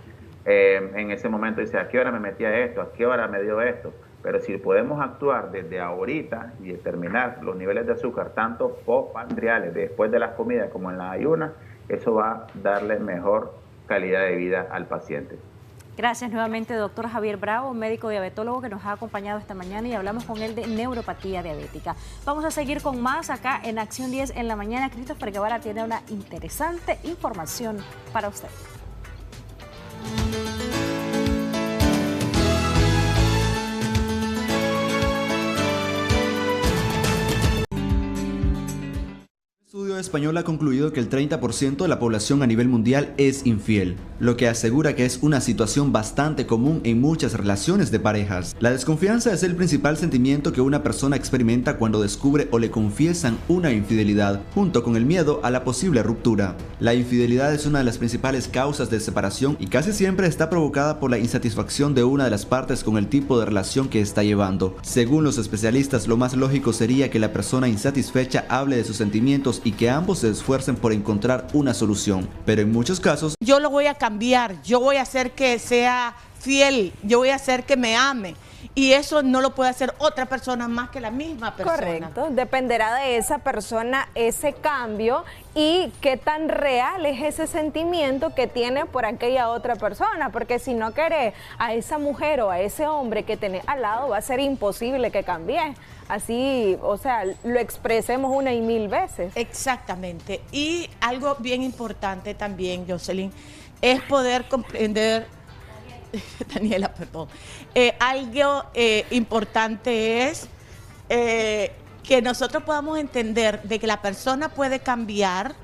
en ese momento dice, ¿a qué hora me metí a esto? ¿A qué hora me dio esto? Pero si podemos actuar desde ahorita y determinar los niveles de azúcar, tanto postprandiales, después de las comidas como en las ayunas, eso va a darle mejor calidad de vida al paciente. Gracias nuevamente, doctor Javier Bravo, médico diabetólogo que nos ha acompañado esta mañana y hablamos con él de neuropatía diabética. Vamos a seguir con más acá en Acción 10 en la mañana. Christopher Guevara tiene una interesante información para usted. Un estudio español ha concluido que el 30% de la población a nivel mundial es infiel, lo que asegura que es una situación bastante común en muchas relaciones de parejas. La desconfianza es el principal sentimiento que una persona experimenta cuando descubre o le confiesan una infidelidad, junto con el miedo a la posible ruptura. La infidelidad es una de las principales causas de separación y casi siempre está provocada por la insatisfacción de una de las partes con el tipo de relación que está llevando. Según los especialistas, lo más lógico sería que la persona insatisfecha hable de sus sentimientos y que ambos se esfuercen por encontrar una solución. Pero en muchos casos, yo lo voy a cambiar, yo voy a hacer que sea fiel, yo voy a hacer que me ame. Y eso no lo puede hacer otra persona más que la misma persona. Correcto, dependerá de esa persona ese cambio y qué tan real es ese sentimiento que tiene por aquella otra persona, porque si no querés a esa mujer o a ese hombre que tenés al lado, va a ser imposible que cambie. Así, o sea, lo expresemos una y mil veces. Exactamente. Y algo bien importante también, Jocelyn, es poder comprender... Daniela, perdón. Algo importante es que nosotros podamos entender de que la persona puede cambiar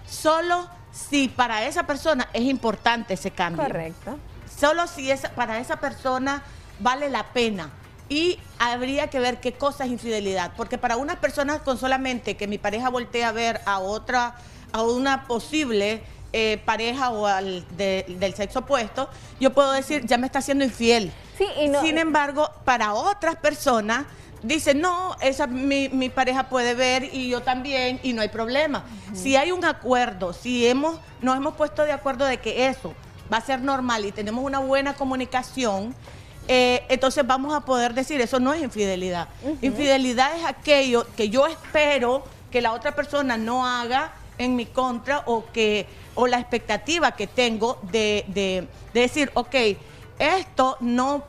solo si para esa persona es importante ese cambio. Correcto. Solo si para esa persona vale la pena. Y habría que ver qué cosa es infidelidad. Porque para unas personas con solamente que mi pareja voltee a ver a otra, a una posible... pareja o del sexo opuesto, yo puedo decir, ya me está siendo infiel. Sí, y no, sin embargo, para otras personas, dicen, no, mi pareja puede ver y yo también, y no hay problema. Si hay un acuerdo, si nos hemos puesto de acuerdo de que eso va a ser normal y tenemos una buena comunicación, entonces vamos a poder decir, eso no es infidelidad. Infidelidad es aquello que yo espero que la otra persona no haga en mi contra o la expectativa que tengo de decir, ok, esto no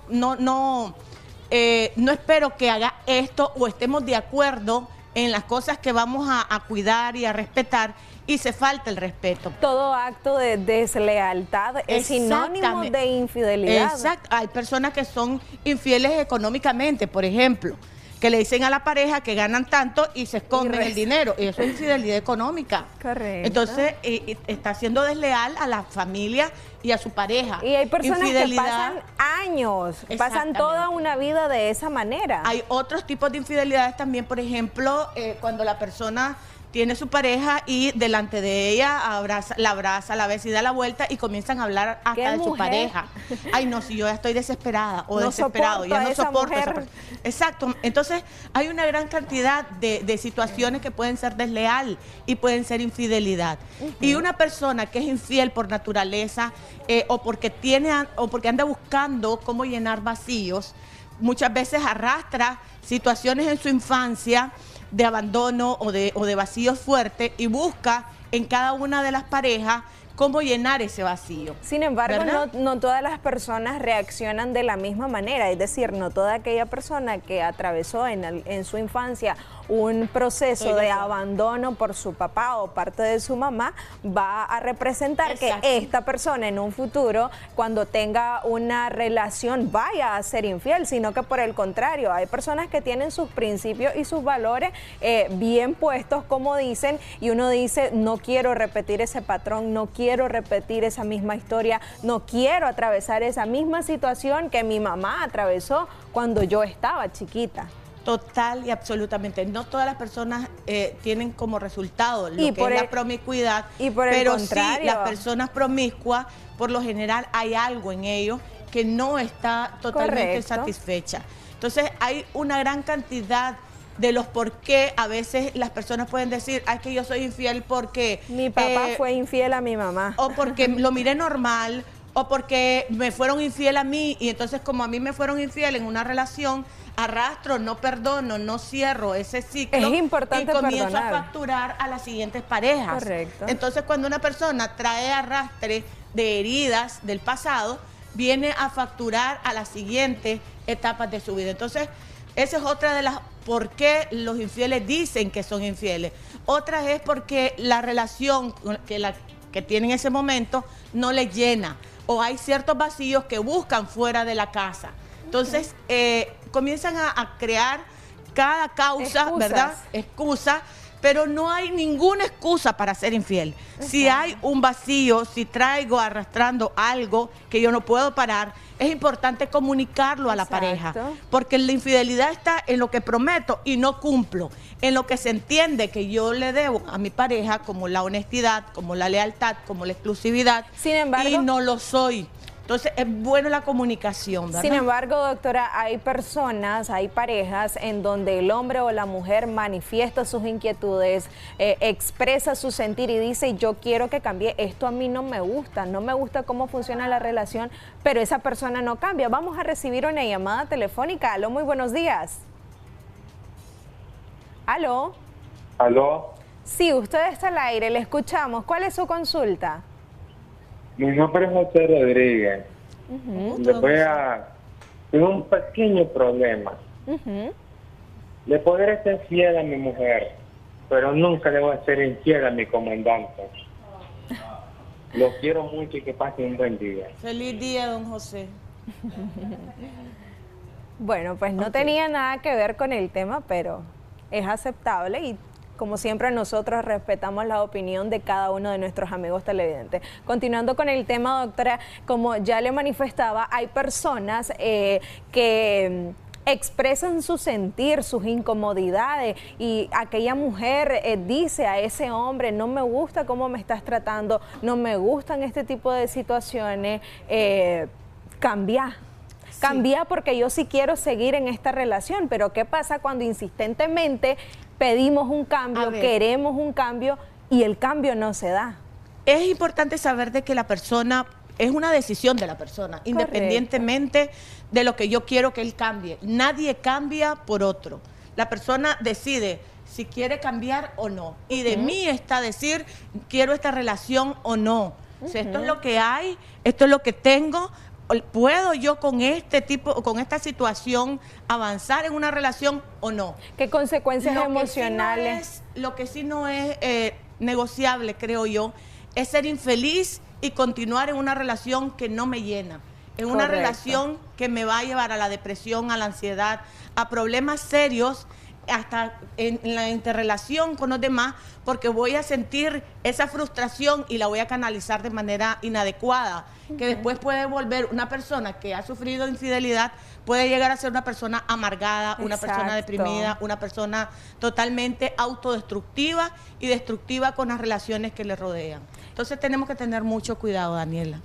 espero que haga esto o estemos de acuerdo en las cosas que vamos a cuidar y a respetar y se falta el respeto. Todo acto de deslealtad es sinónimo de infidelidad. Exacto. Hay personas que son infieles económicamente, por ejemplo, que le dicen a la pareja que ganan tanto y se esconden el dinero. Y eso es infidelidad económica. Correcto. Entonces, está siendo desleal a la familia y a su pareja. Y hay personas que pasan años, pasan toda una vida de esa manera. Hay otros tipos de infidelidades también, por ejemplo, cuando la persona tiene su pareja y delante de ella la abraza, la besa y da la vuelta y comienzan a hablar hasta de su pareja. Ay, no, si yo ya estoy desesperada o desesperado, ya no soporto a esa persona. Exacto. Entonces, hay una gran cantidad de situaciones que pueden ser desleal y pueden ser infidelidad. Y una persona que es infiel por naturaleza o porque anda buscando cómo llenar vacíos, muchas veces arrastra situaciones en su infancia de abandono o de vacío fuerte y busca en cada una de las parejas cómo llenar ese vacío. Sin embargo, ¿verdad? no todas las personas reaccionan de la misma manera, es decir, no toda aquella persona que atravesó en su infancia un proceso de abandono por su papá o parte de su mamá va a representar que esta persona en un futuro, cuando tenga una relación, vaya a ser infiel, sino que por el contrario, hay personas que tienen sus principios y sus valores bien puestos, como dicen, y uno dice, no quiero repetir ese patrón, no quiero repetir esa misma historia, no quiero atravesar esa misma situación que mi mamá atravesó cuando yo estaba chiquita. Total y absolutamente. No todas las personas tienen como resultado lo que es la promiscuidad, pero sí las personas promiscuas, por lo general hay algo en ellos que no está totalmente satisfecha. Entonces hay una gran cantidad de los por qué a veces las personas pueden decir, ay, que yo soy infiel porque mi papá fue infiel a mi mamá, o porque lo miré normal, o porque me fueron infiel a mí, y entonces como a mí me fueron infiel en una relación, arrastro, no perdono, no cierro ese ciclo. Es importante y comienzo perdonar. a facturar a las siguientes parejas. Correcto. Entonces cuando una persona trae arrastre de heridas del pasado, viene a facturar a las siguientes etapas de su vida. Entonces esa es otra de las por qué los infieles dicen que son infieles. Otra es porque la relación que tienen en ese momento no les llena, o hay ciertos vacíos que buscan fuera de la casa. Entonces, comienzan a crear cada causa, ¿verdad? Excusa, pero no hay ninguna excusa para ser infiel. Si hay un vacío, si traigo arrastrando algo que yo no puedo parar, es importante comunicarlo a la pareja, porque la infidelidad está en lo que prometo y no cumplo, en lo que se entiende que yo le debo a mi pareja, como la honestidad, como la lealtad, como la exclusividad, sin embargo, y no lo soy. Entonces es bueno la comunicación, ¿verdad? Sin embargo, doctora, hay personas, hay parejas en donde el hombre o la mujer manifiesta sus inquietudes, expresa su sentir y dice, yo quiero que cambie, esto a mí no me gusta cómo funciona la relación, pero esa persona no cambia. Vamos a recibir una llamada telefónica. Aló, muy buenos días. Aló. Aló. Sí, usted está al aire, le escuchamos. ¿Cuál es su consulta? Mi nombre es José Rodríguez. Tengo un pequeño problema. Le podré ser fiel a mi mujer, pero nunca le voy a ser infiel a mi comandante. Lo quiero mucho y que pase un buen día. Feliz día, don José. Bueno, pues no tenía nada que ver con el tema, pero es aceptable y como siempre nosotros respetamos la opinión de cada uno de nuestros amigos televidentes. Continuando con el tema, doctora, como ya le manifestaba, hay personas que expresan su sentir, sus incomodidades, y aquella mujer dice a ese hombre, no me gusta cómo me estás tratando, no me gustan este tipo de situaciones, cambia. Cambia porque yo sí quiero seguir en esta relación, pero ¿qué pasa cuando insistentemente pedimos un cambio, queremos un cambio y el cambio no se da? Es importante saber de que la persona, es una decisión de la persona, independientemente de lo que yo quiero que él cambie. Nadie cambia por otro. La persona decide si quiere cambiar o no. Y de mí está decir, quiero esta relación o no. O sea, esto es lo que hay, esto es lo que tengo. ¿Puedo yo con esta situación avanzar en una relación o no? ¿Qué consecuencias emocionales? Lo que sí no es negociable, creo yo, es ser infeliz y continuar en una relación que no me llena. En una relación que me va a llevar a la depresión, a la ansiedad, a problemas serios, hasta en la interrelación con los demás, porque voy a sentir esa frustración y la voy a canalizar de manera inadecuada, que después puede volver una persona que ha sufrido infidelidad, puede llegar a ser una persona amargada, una persona deprimida, una persona totalmente autodestructiva y destructiva con las relaciones que le rodean. Entonces tenemos que tener mucho cuidado, Daniela.